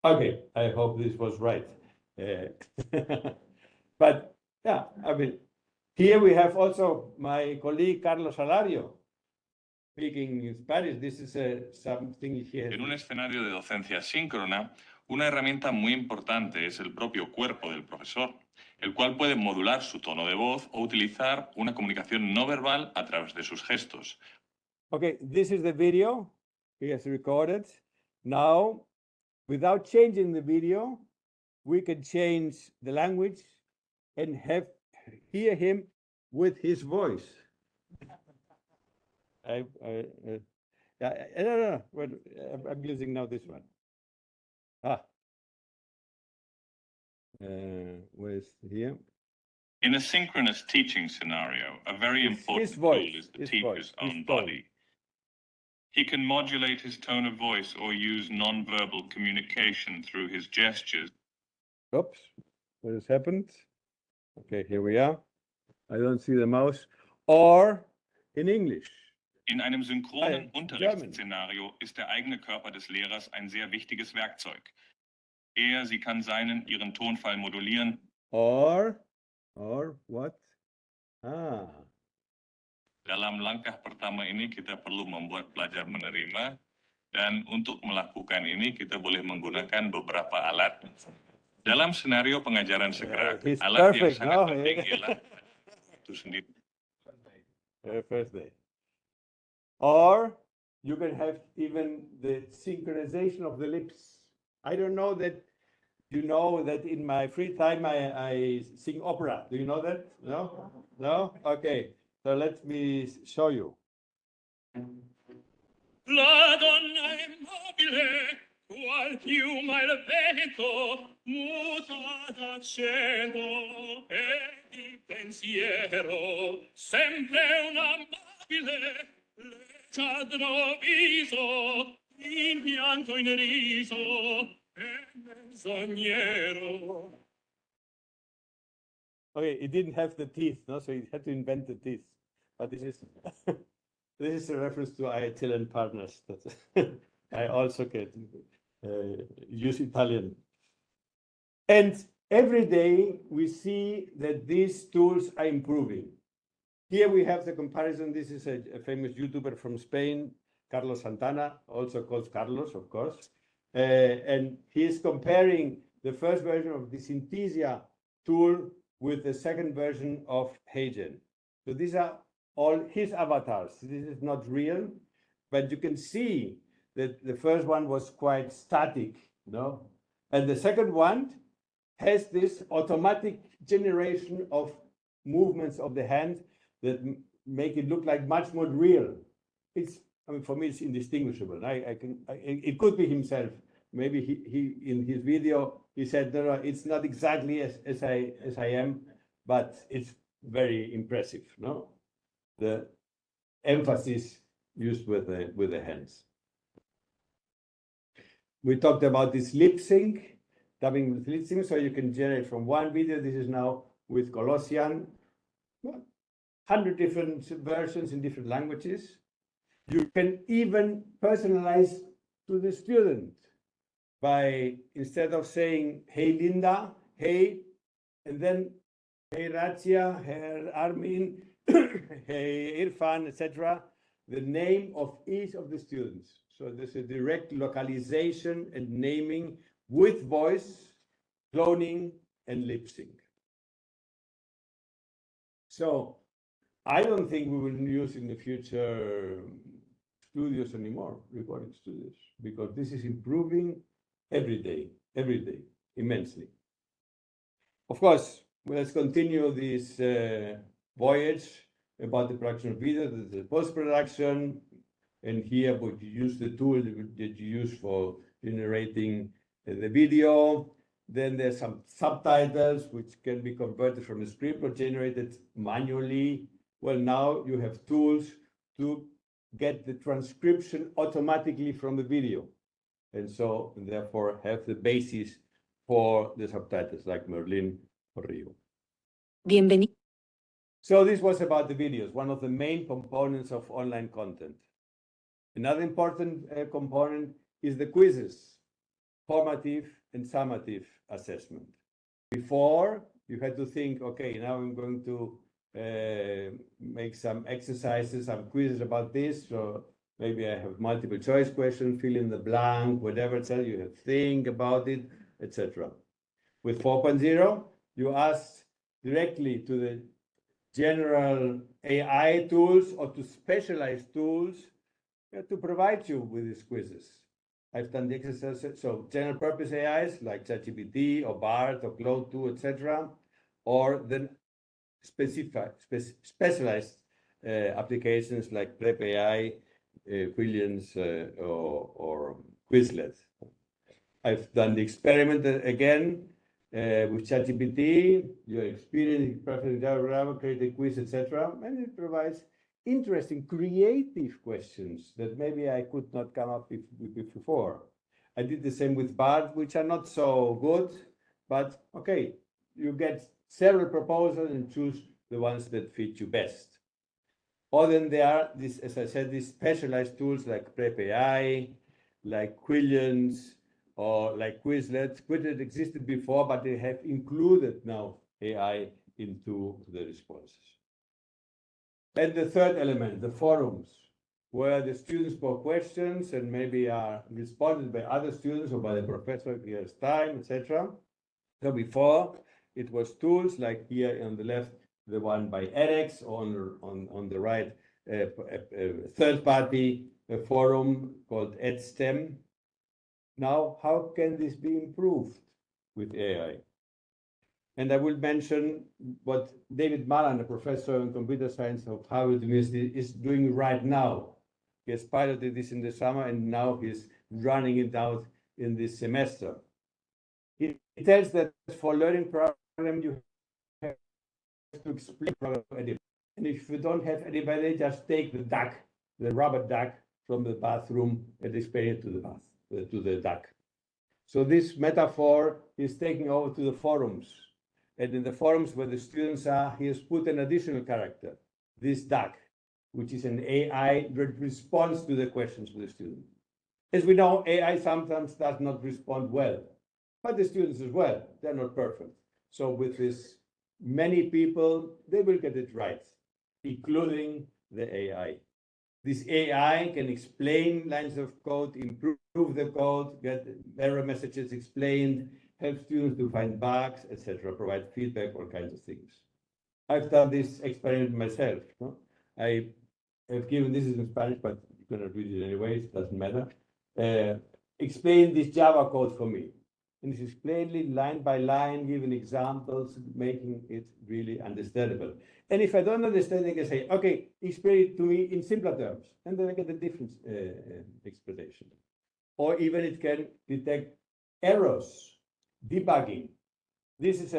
Okay, I hope this was right. But yeah, I mean, here we have also my colleague Carlos Alario speaking in Spanish. This is something he has. En un escenario de docencia síncrona, una herramienta muy importante es el propio cuerpo del profesor, el cual puede modular su tono de voz o utilizar una comunicación no verbal a través de sus gestos. Okay, this is the video he has recorded. Now, without changing the video, we can change the language and hear him with his voice. No, wait, I'm using now this one. Where's here? In a synchronous teaching scenario, a very important his voice, tool is the his teacher's voice, his own tone. body. He can modulate his tone of voice or use non-verbal communication through his gestures. Oops, what has happened? Okay, here we are. I don't see the mouse. Or in English. In einem synchronen German. Unterrichtsszenario ist der eigene Körper des Lehrers ein sehr wichtiges Werkzeug. Sie kann ihren Tonfall modulieren. Or what? Dalam langkah pertama ini kita perlu membuat pelajar menerima, dan untuk melakukan ini kita boleh menggunakan beberapa alat. Dalam senario pengajaran segera, alat yang sangat penting ialah itu sendiri. First day. Or you can have even the synchronization of the lips. I don't know that you know that in my free time I sing opera. Do you know that? No? No? Okay. So let me show you. La donna è mobile, qual piuma il vento, muta d'accento e di pensiero, sempre un amabile, leggiadro viso, in pianto in riso, e menzognero. Okay, it didn't have the teeth, no, so it had to invent the teeth. But this is this is a reference to our Italian partners. That I also can use Italian. And every day we see that these tools are improving. Here we have the comparison. This is a famous YouTuber from Spain, Carlos Santana, also called Carlos, of course. And he is comparing the first version of the Synthesia tool with the second version of Hagen. So these are all his avatars. This is not real, but you can see that the first one was quite static, no? And the second one has this automatic generation of movements of the hand that make it look like much more real. It's, I mean, for me, it's indistinguishable. It could be himself. Maybe he in his video, he said, no, it's not exactly as I am, but it's very impressive, no? The emphasis used with the hands. We talked about this lip sync, dubbing with lip sync, so you can generate from one video. This is now with Colossian, 100 different versions in different languages. You can even personalize to the student by, instead of saying, hey, Linda, hey, and then, hey, Razzia, hey, Armin, hey, Irfan, etc., the name of each of the students. So there's a direct localization and naming with voice, cloning, and lip sync. So I don't think we will use in the future studios anymore, recording studios, because this is improving every day, immensely. Of course, let's continue this voyage about the production of video, the post-production, and here we use the tool that you use for generating the video. Then there's some subtitles which can be converted from a script or generated manually. Well, now you have tools to get the transcription automatically from the video. And so, therefore, have the basis for the subtitles like Merlin or Rio. Bienvenido. So this was about the videos, one of the main components of online content. Another important component is the quizzes, formative and summative assessment. Before, you had to think, okay, now I'm going to make some exercises, some quizzes about this. So maybe I have multiple choice questions, fill in the blank, whatever it says, you have to think about it, etc. With 4.0, you ask directly to the general AI tools or to specialized tools to provide you with these quizzes. I've done the exercises, so general purpose AIs like ChatGPT or BART or Kloos 2, etc., or then specialized applications like Prep AI, Quillians, or Quizlet. I've done the experiment again with ChatGPT, your experience, perfect Java, create a quiz, etc., and it provides interesting, creative questions that maybe I could not come up with before. I did the same with BART, which are not so good, but okay, you get several proposals and choose the ones that fit you best. Or then there are these, as I said, these specialized tools like Prep AI, like Quillians, or like Quizlet. Quizlet existed before, but they have included now AI into the responses. And the third element, the forums, where the students pose questions and maybe are responded by other students or by the professor if he has time, etc. So before, it was tools like here on the left, the one by edX, on the right, third-party forum called EdSTEM. Now, how can this be improved with AI? And I will mention what David Malan, a professor in computer science of Harvard University, is doing right now. He has piloted this in the summer, and now he's running it out in this semester. He tells that for learning program, you have to explain program edit. And if you don't have anybody, just take the duck, the rubber duck from the bathroom and explain it to the duck. So this metaphor is taking over to the forums. And in the forums where the students are, he has put an additional character, this duck, which is an AI that responds to the questions of the student. As we know, AI sometimes does not respond well, but the students as well, they're not perfect. So with this many people, they will get it right, including the AI. This AI can explain lines of code, improve the code, get error messages explained, help students to find bugs, etc., provide feedback, all kinds of things. I've done this experiment myself. No? I have given, this is in Spanish, but you cannot read it anyways, it doesn't matter. Explain this Java code for me. And it's explained line by line, giving examples, making it really understandable. And if I don't understand, I can say, okay, explain it to me in simpler terms. And then I get a different explanation. Or even it can detect errors, debugging. This is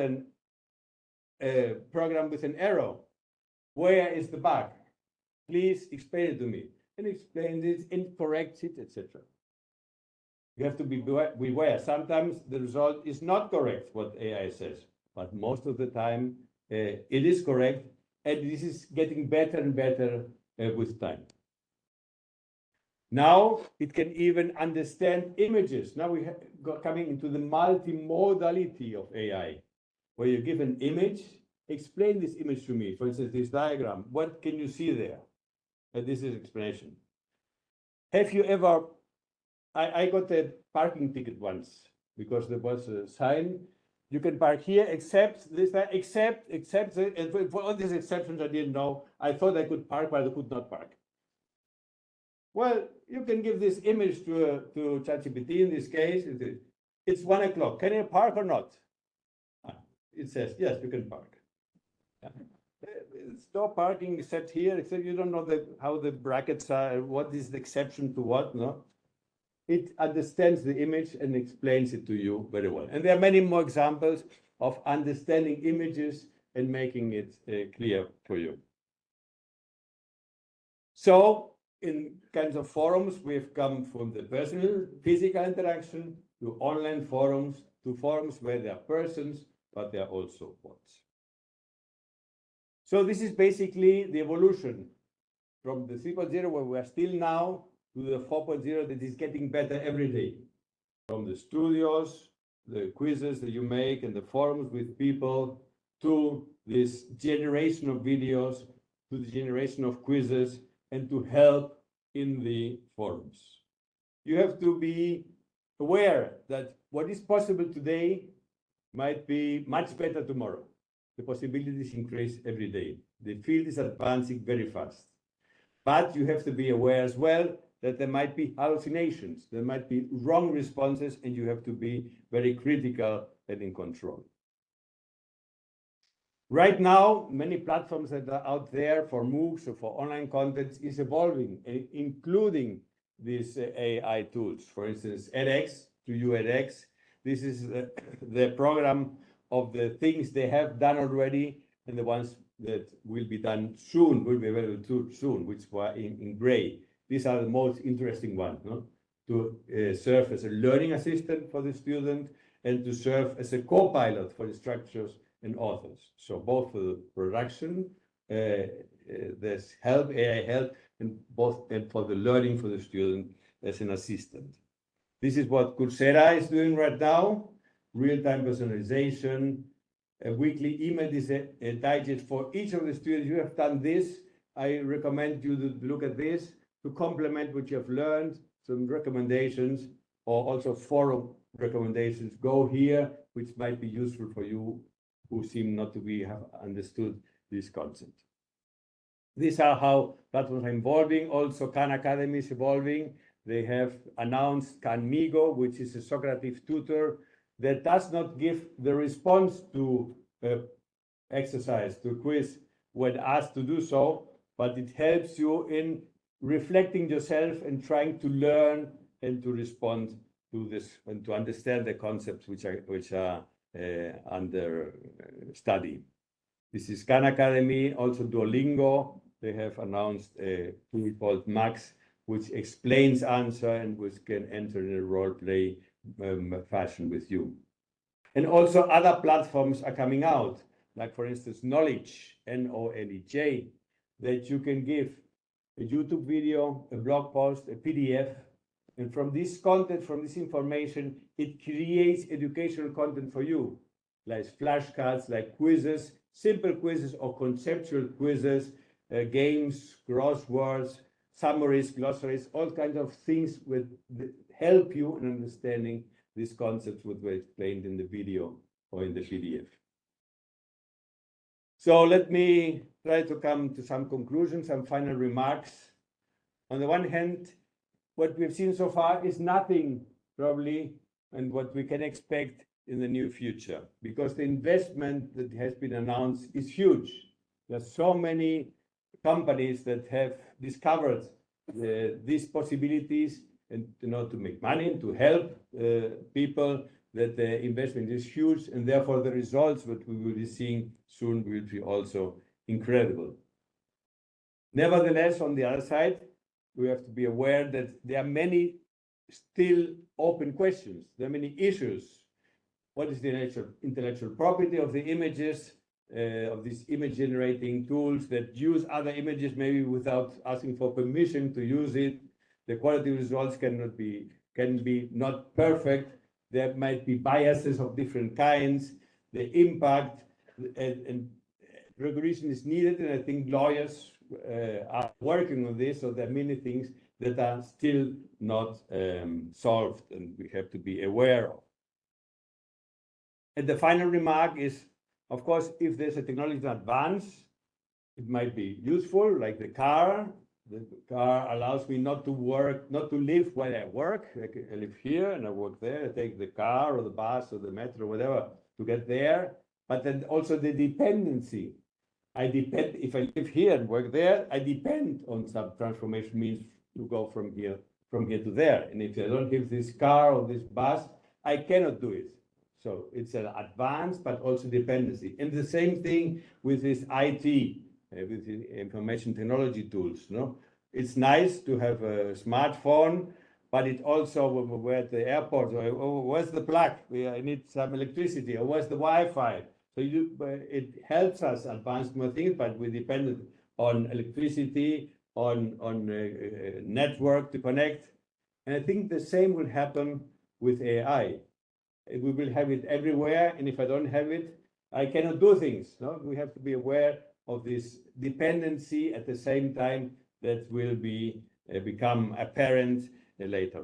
a program with an error. Where is the bug? Please explain it to me. And explain it and correct it, etc. You have to be beware. Sometimes the result is not correct, what AI says, but most of the time it is correct, and this is getting better and better with time. Now it can even understand images. Now we are coming into the multimodality of AI, where you give an image, explain this image to me. For instance, this diagram, what can you see there? And this is explanation. Have you ever I got a parking ticket once because there was a sign, you can park here except this, except, and for all these exceptions I didn't know. I thought I could park, but I could not park. Well, you can give this image to ChatGPT in this case. It's 1 o'clock. Can you park or not? It says, yes, you can park. It's no parking except here, except you don't know how the brackets are, what is the exception to what, no? It understands the image and explains it to you very well. And there are many more examples of understanding images and making it clear for you. So in kinds of forums, we've come from the personal, physical interaction to online forums, to forums where there are persons, but there are also bots. So this is basically the evolution from the 3.0 where we are still now to the 4.0 that is getting better every day. From the studios, the quizzes that you make and the forums with people, to this generation of videos, to the generation of quizzes, and to help in the forums. You have to be aware that what is possible today might be much better tomorrow. The possibilities increase every day. The field is advancing very fast. But you have to be aware as well that there might be hallucinations, there might be wrong responses, and you have to be very critical and in control. Right now, many platforms that are out there for MOOCs or for online content is evolving, including these AI tools. For instance, edX, to you edX. This is the program of the things they have done already and the ones that will be done soon, will be available soon, which were in gray. These are the most interesting ones, no? To serve as a learning assistant for the student and to serve as a co-pilot for instructors and authors. So both for the production, there's help, AI help, and for the learning for the student as an assistant. This is what Coursera is doing right now, real-time personalization, a weekly email digest for each of the students. You have done this. I recommend you to look at this to complement what you have learned, some recommendations, or also forum recommendations. Go here, which might be useful for you who seem not to have understood this concept. These are how platforms are evolving. Also, Khan Academy is evolving. They have announced Khanmigo, which is a Socrative tutor that does not give the response to exercise, to quiz, when asked to do so, but it helps you in reflecting yourself and trying to learn and to respond to this and to understand the concepts which are under study. This is Khan Academy, also Duolingo. They have announced a tool called Max, which explains answer and which can enter in a role play fashion with you. And also other platforms are coming out, like for instance, Knowledge, Knowledge, that you can give a YouTube video, a blog post, a PDF, and from this content, from this information, it creates educational content for you, like flashcards, like quizzes, simple quizzes or conceptual quizzes, games, crosswords, summaries, glossaries, all kinds of things that help you in understanding these concepts which were explained in the video or in the PDF. So let me try to come to some conclusions, some final remarks. On the one hand, what we've seen so far is nothing probably and what we can expect in the near future, because the investment that has been announced is huge. There's so many companies that have discovered these possibilities and to make money, to help people, that the investment is huge, and therefore the results that we will be seeing soon will be also incredible. Nevertheless, on the other side, we have to be aware that there are many still open questions. There are many issues. What is the intellectual property of the images, of these image generating tools that use other images maybe without asking for permission to use it? The quality results can be not perfect. There might be biases of different kinds. The impact and regulation is needed, and I think lawyers are working on this. So there are many things that are still not solved, and we have to be aware of. And the final remark is, of course, if there's a technology advance, it might be useful, like the car. The car allows me not to live while I work. I live here and I work there. I take the car or the bus or the metro, whatever, to get there. But then also the dependency. If I live here and work there, I depend on some transformation means to go from here to there. And if I don't have this car or this bus, I cannot do it. So it's an advance, but also dependency. And the same thing with this IT, with the information technology tools. No, it's nice to have a smartphone, but it also, we're at the airport, where's the plug? I need some electricity, or where's the Wi-Fi? So it helps us advance more things, but we depend on electricity, on network to connect. And I think the same will happen with AI. We will have it everywhere, and if I don't have it, I cannot do things. No, we have to be aware of this dependency at the same time that will become apparent later.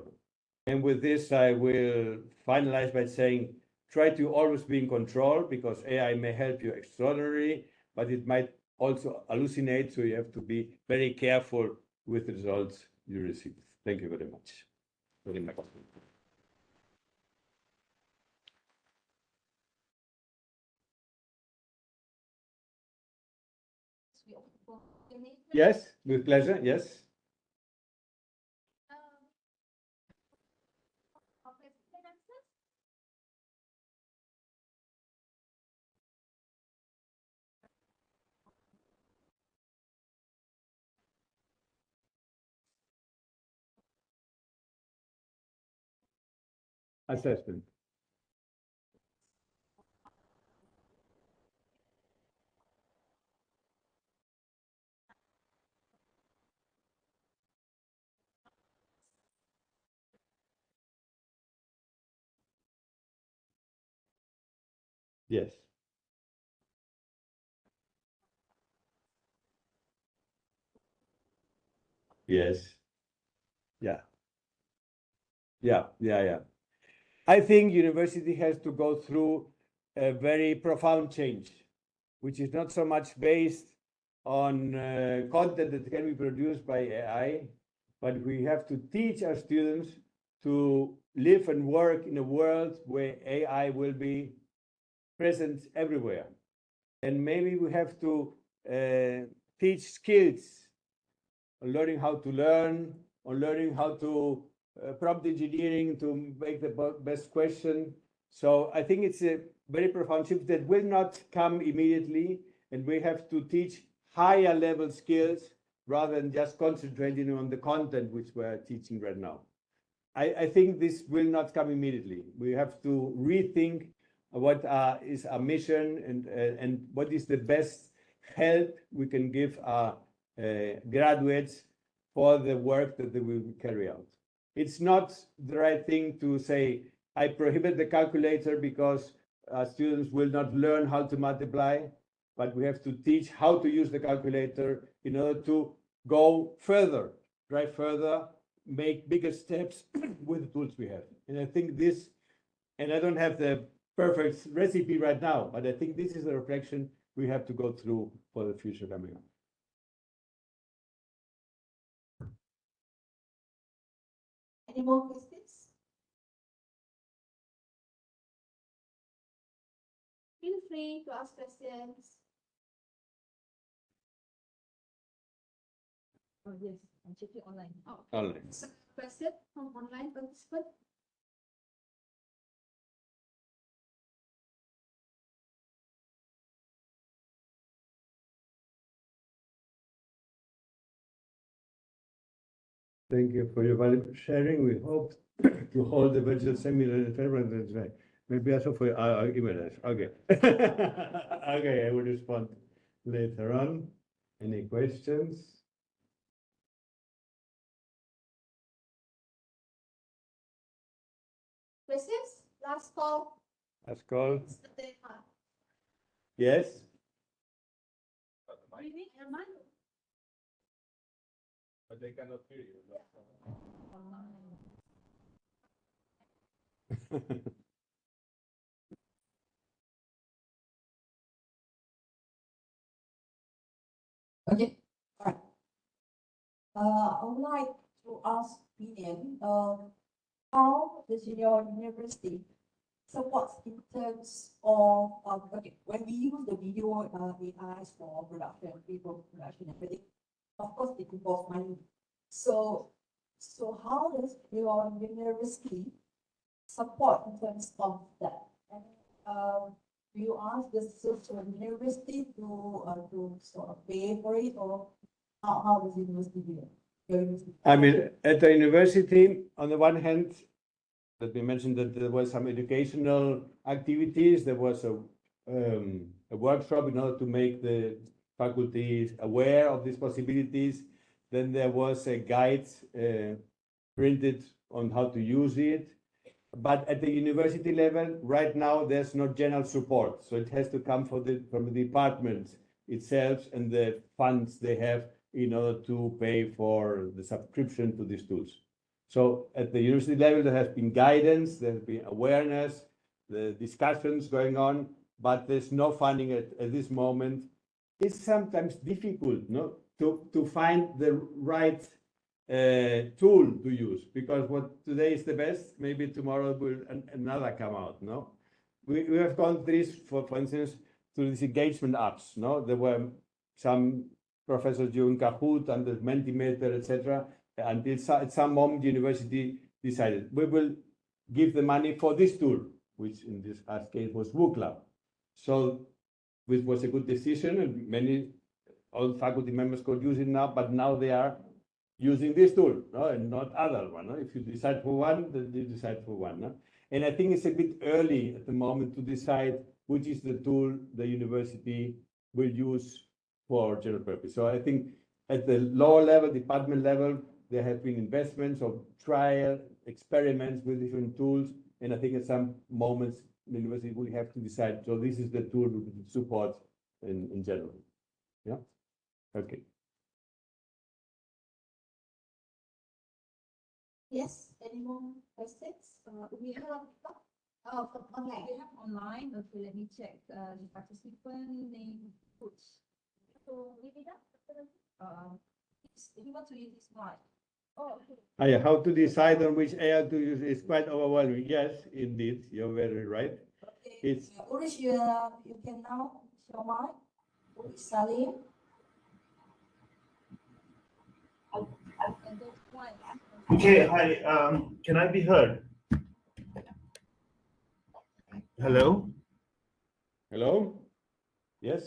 And with this, I will finalize by saying, try to always be in control, because AI may help you extraordinarily, but it might also hallucinate, so you have to be very careful with the results you receive. Thank you very much. Very much. Yes, with pleasure, yes. Assessment. Yes. Yes. Yeah. Yeah. I think university has to go through a very profound change, which is not so much based on content that can be produced by AI, but we have to teach our students to live and work in a world where AI will be present everywhere. And maybe we have to teach skills on learning how to learn, on learning how to prompt engineering to make the best question. So I think it's a very profound shift that will not come immediately, and we have to teach higher level skills rather than just concentrating on the content which we're teaching right now. I think this will not come immediately. We have to rethink what is our mission and what is the best help we can give our graduates for the work that they will carry out. It's not the right thing to say, I prohibit the calculator because students will not learn how to multiply, but we have to teach how to use the calculator in order to go further, drive further, make bigger steps with the tools we have. And I think this, and I don't have the perfect recipe right now, but I think this is the reflection we have to go through for the future coming up. Any more questions? Feel free to ask questions. Oh, yes, I'm checking online. Oh, Online. so question from online participant. Thank you for your valuable sharing. We hope to hold the virtual seminar in February. Maybe also for our email. Okay. Okay, I will respond later on. Any questions? Questions? Last call. Last call. Mr. Delgadoo. Yes. Good evening, Armin. But they cannot hear you. Okay, all right. I would like to ask opinion, how does your university supports in terms of, okay, when we use the video AIs for production, people production, everything, of course it involves money. So how does your university support in terms of that? And do you ask the social university to sort of pay for it, or how does the university do it? Your university? I mean, at the university, on the one hand, let me mention that there was some educational activities. There was a a workshop in order to make the faculties aware of these possibilities. Then there was a guide printed on how to use it. But at the university level, right now, there's no general support. So it has to come from the department itself and the funds they have in order to pay for the subscription to these tools. So at the university level, there has been guidance, there has been awareness, the discussions going on, but there's no funding at this moment. It's sometimes difficult, no, to find the right tool to use, because what today is the best, maybe tomorrow will another come out. No, we have gone through this for instance through these engagement apps. No, there were some professors doing Kahoot and the Mentimeter, etc. Until at some moment the university decided we will give the money for this tool, which in this case was Wooclub. So which was a good decision, and many old faculty members could use it now, but now they are using this tool, no, and not other one. No? If you decide for one, then you decide for one. No? And I think it's a bit early at the moment to decide which is the tool the university will use for general purpose. So I think at the lower level, department level, there have been investments of trial experiments with different tools. And I think at some moments, the university will have to decide, so this is the tool we support in general. Yeah, okay. Yes, any more questions? We have from online. We have online. Okay, let me check. The participant name Kloos. So leave it up. He wants to use his mic. Oh, okay. How to decide on which AI to use is quite overwhelming. Yes, indeed, you're very right. Okay. It's Urish, you can now show mic. Urish Salim. And there's one. Okay, hi. Can I be heard? Hello? hello? Yes?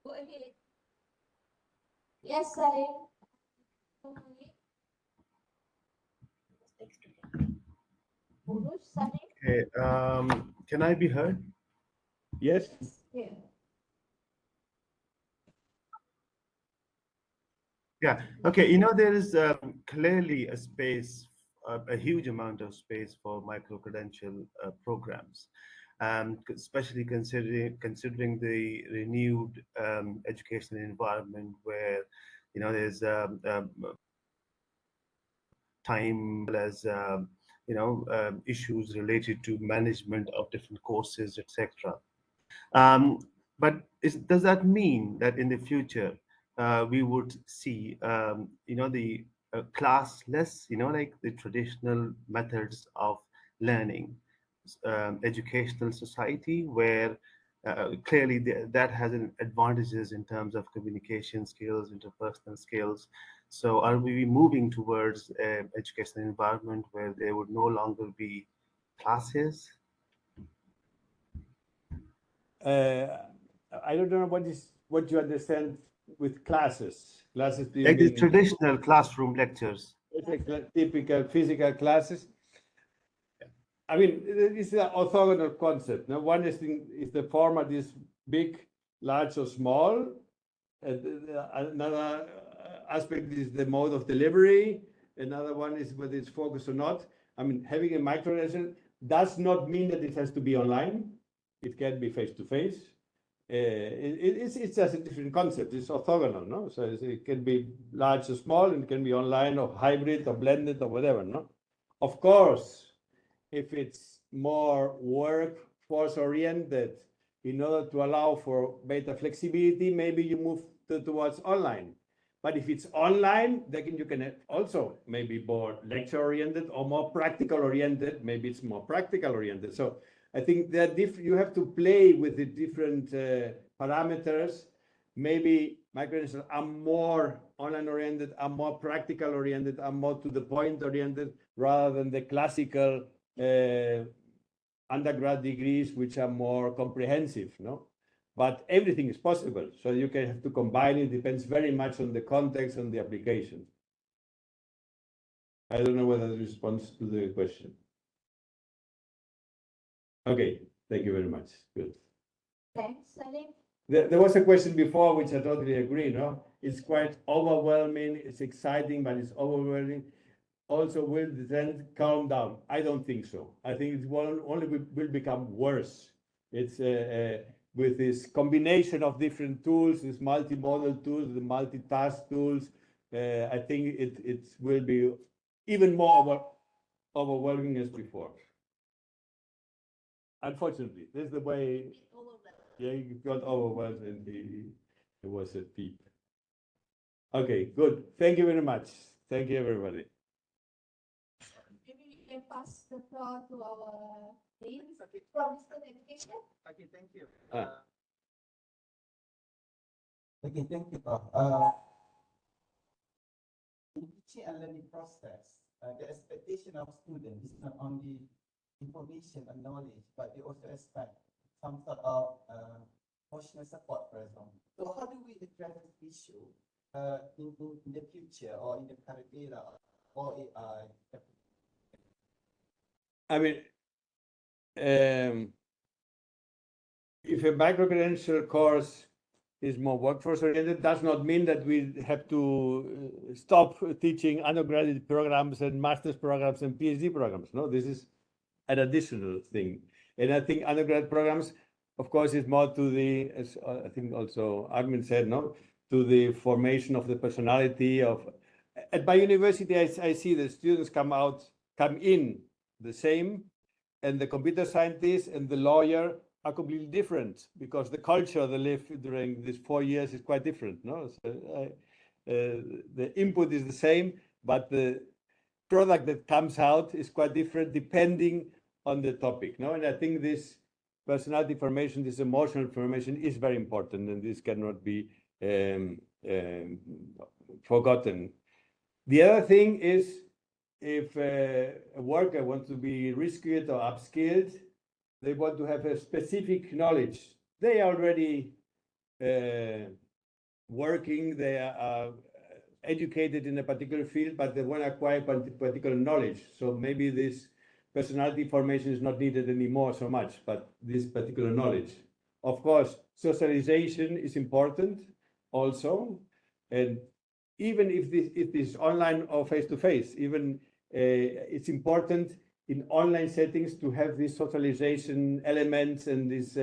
Go ahead. Yes, Salim. Urush, Salim. Okay, can I be heard? Yes? Yeah. Yeah, okay, you know, there is clearly a space, a huge amount of space for micro-credential programs, especially considering the renewed educational environment where, you know, there's time as, you know, issues related to management of different courses, etc. But does that mean that in the future we would see, you know, the classless, you know, like the traditional methods of learning, educational society, where clearly that has an advantages in terms of communication skills, interpersonal skills. So are we moving towards an educational environment where there would no longer be classes? I don't know what you understand with classes. Classes, do you Like the mean traditional classroom lectures. typical physical classes? I mean, this is an orthogonal concept. Now, one is the format is big, large, or small. And another aspect is the mode of delivery. Another one is whether it's focused or not. I mean, having a micro lesson does not mean that it has to be online. It can be face-to-face. It's just a different concept. It's orthogonal, no? So it can be large or small, and it can be online or hybrid or blended or whatever, no? Of course, if it's more workforce-oriented, in order to allow for better flexibility, maybe you move towards online. But if it's online, then you can also maybe more lecture-oriented or more practical-oriented. Maybe it's more practical-oriented. So I think that you have to play with the different parameters. Maybe microcredentials are more online-oriented, are more practical-oriented, are more to the point-oriented, rather than the classical undergrad degrees, which are more comprehensive, no? But everything is possible. So you can have to combine it. Depends very much on the context and the application. I don't know whether that responds to the question. Okay, thank you very much. Good. Thanks, Salim. There was a question before, which I totally agree, no? It's quite overwhelming, it's exciting, but it's overwhelming. Also, will the trend calm down? I don't think so. I think it will only will become worse. It's with this combination of different tools, these multimodal tools, the multitask tools, I think it will be even more overwhelming as before. Unfortunately, this is the way. Yeah, he got overwhelmed and he was at peak. Okay, good. Thank you very much. Thank you, everybody. Maybe we can pass the floor to our Dean from Distance Education. Okay, thank you. Ah. Okay, thank you, Prof. In teaching and learning process, the expectation of students is not only information and knowledge, but they also expect some sort of emotional support, for example. So how do we address this issue in the future or in the current era or AI? I mean, if a micro-credential course is more workforce-oriented, does not mean that we have to stop teaching undergraduate programs and master's programs and PhD programs. No, this is an additional thing. And I think undergrad programs, of course, is more to the, as I think also Armin said, no, to the formation of the personality of. At my university, I see the students come in the same, and the computer scientist and the lawyer are completely different because the culture they live during these 4 years is quite different. No, so the input is the same, but the product that comes out is quite different depending on the topic. No, and I think this personality formation, this emotional formation is very important, and this cannot be forgotten. The other thing is, if a worker wants to be reskilled or upskilled, they want to have a specific knowledge. They are already working, they are educated in a particular field, but they want to acquire particular knowledge. So maybe this personality formation is not needed anymore so much, but this particular knowledge. Of course, socialization is important also. And even if it is online or face-to-face, even it's important in online settings to have these socialization elements and this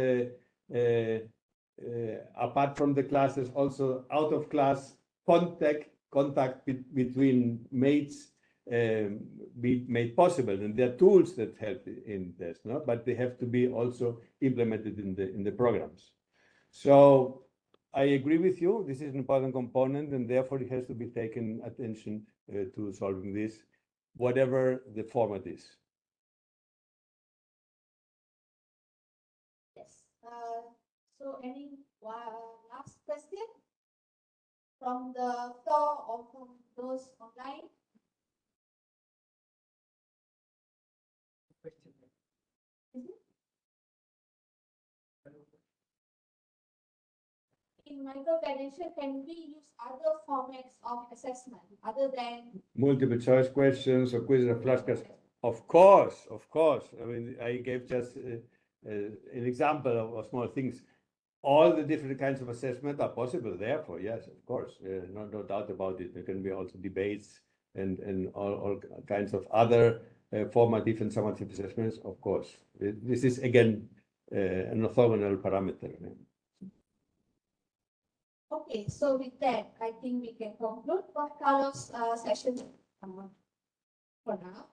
apart from the classes, also out of class contact between mates be made possible, and there are tools that help in this, no? But they have to be also implemented in the programs. So I agree with you. This is an important component, and therefore it has to be taken attention to solving this, whatever the format is. Yes. So any last question from the floor or from those online? In micro-credential, can we use other formats of assessment other than Multiple choice questions or quiz and flashcards? Of course, of course. I mean, I gave just an example of small things. All the different kinds of assessment are possible. Therefore, yes, of course, no doubt about it. There can be also debates and all kinds of other formative and summative assessments. Of course, this is again an orthogonal parameter. Okay, so with that, I think we can conclude Prof. Carlos' session for now.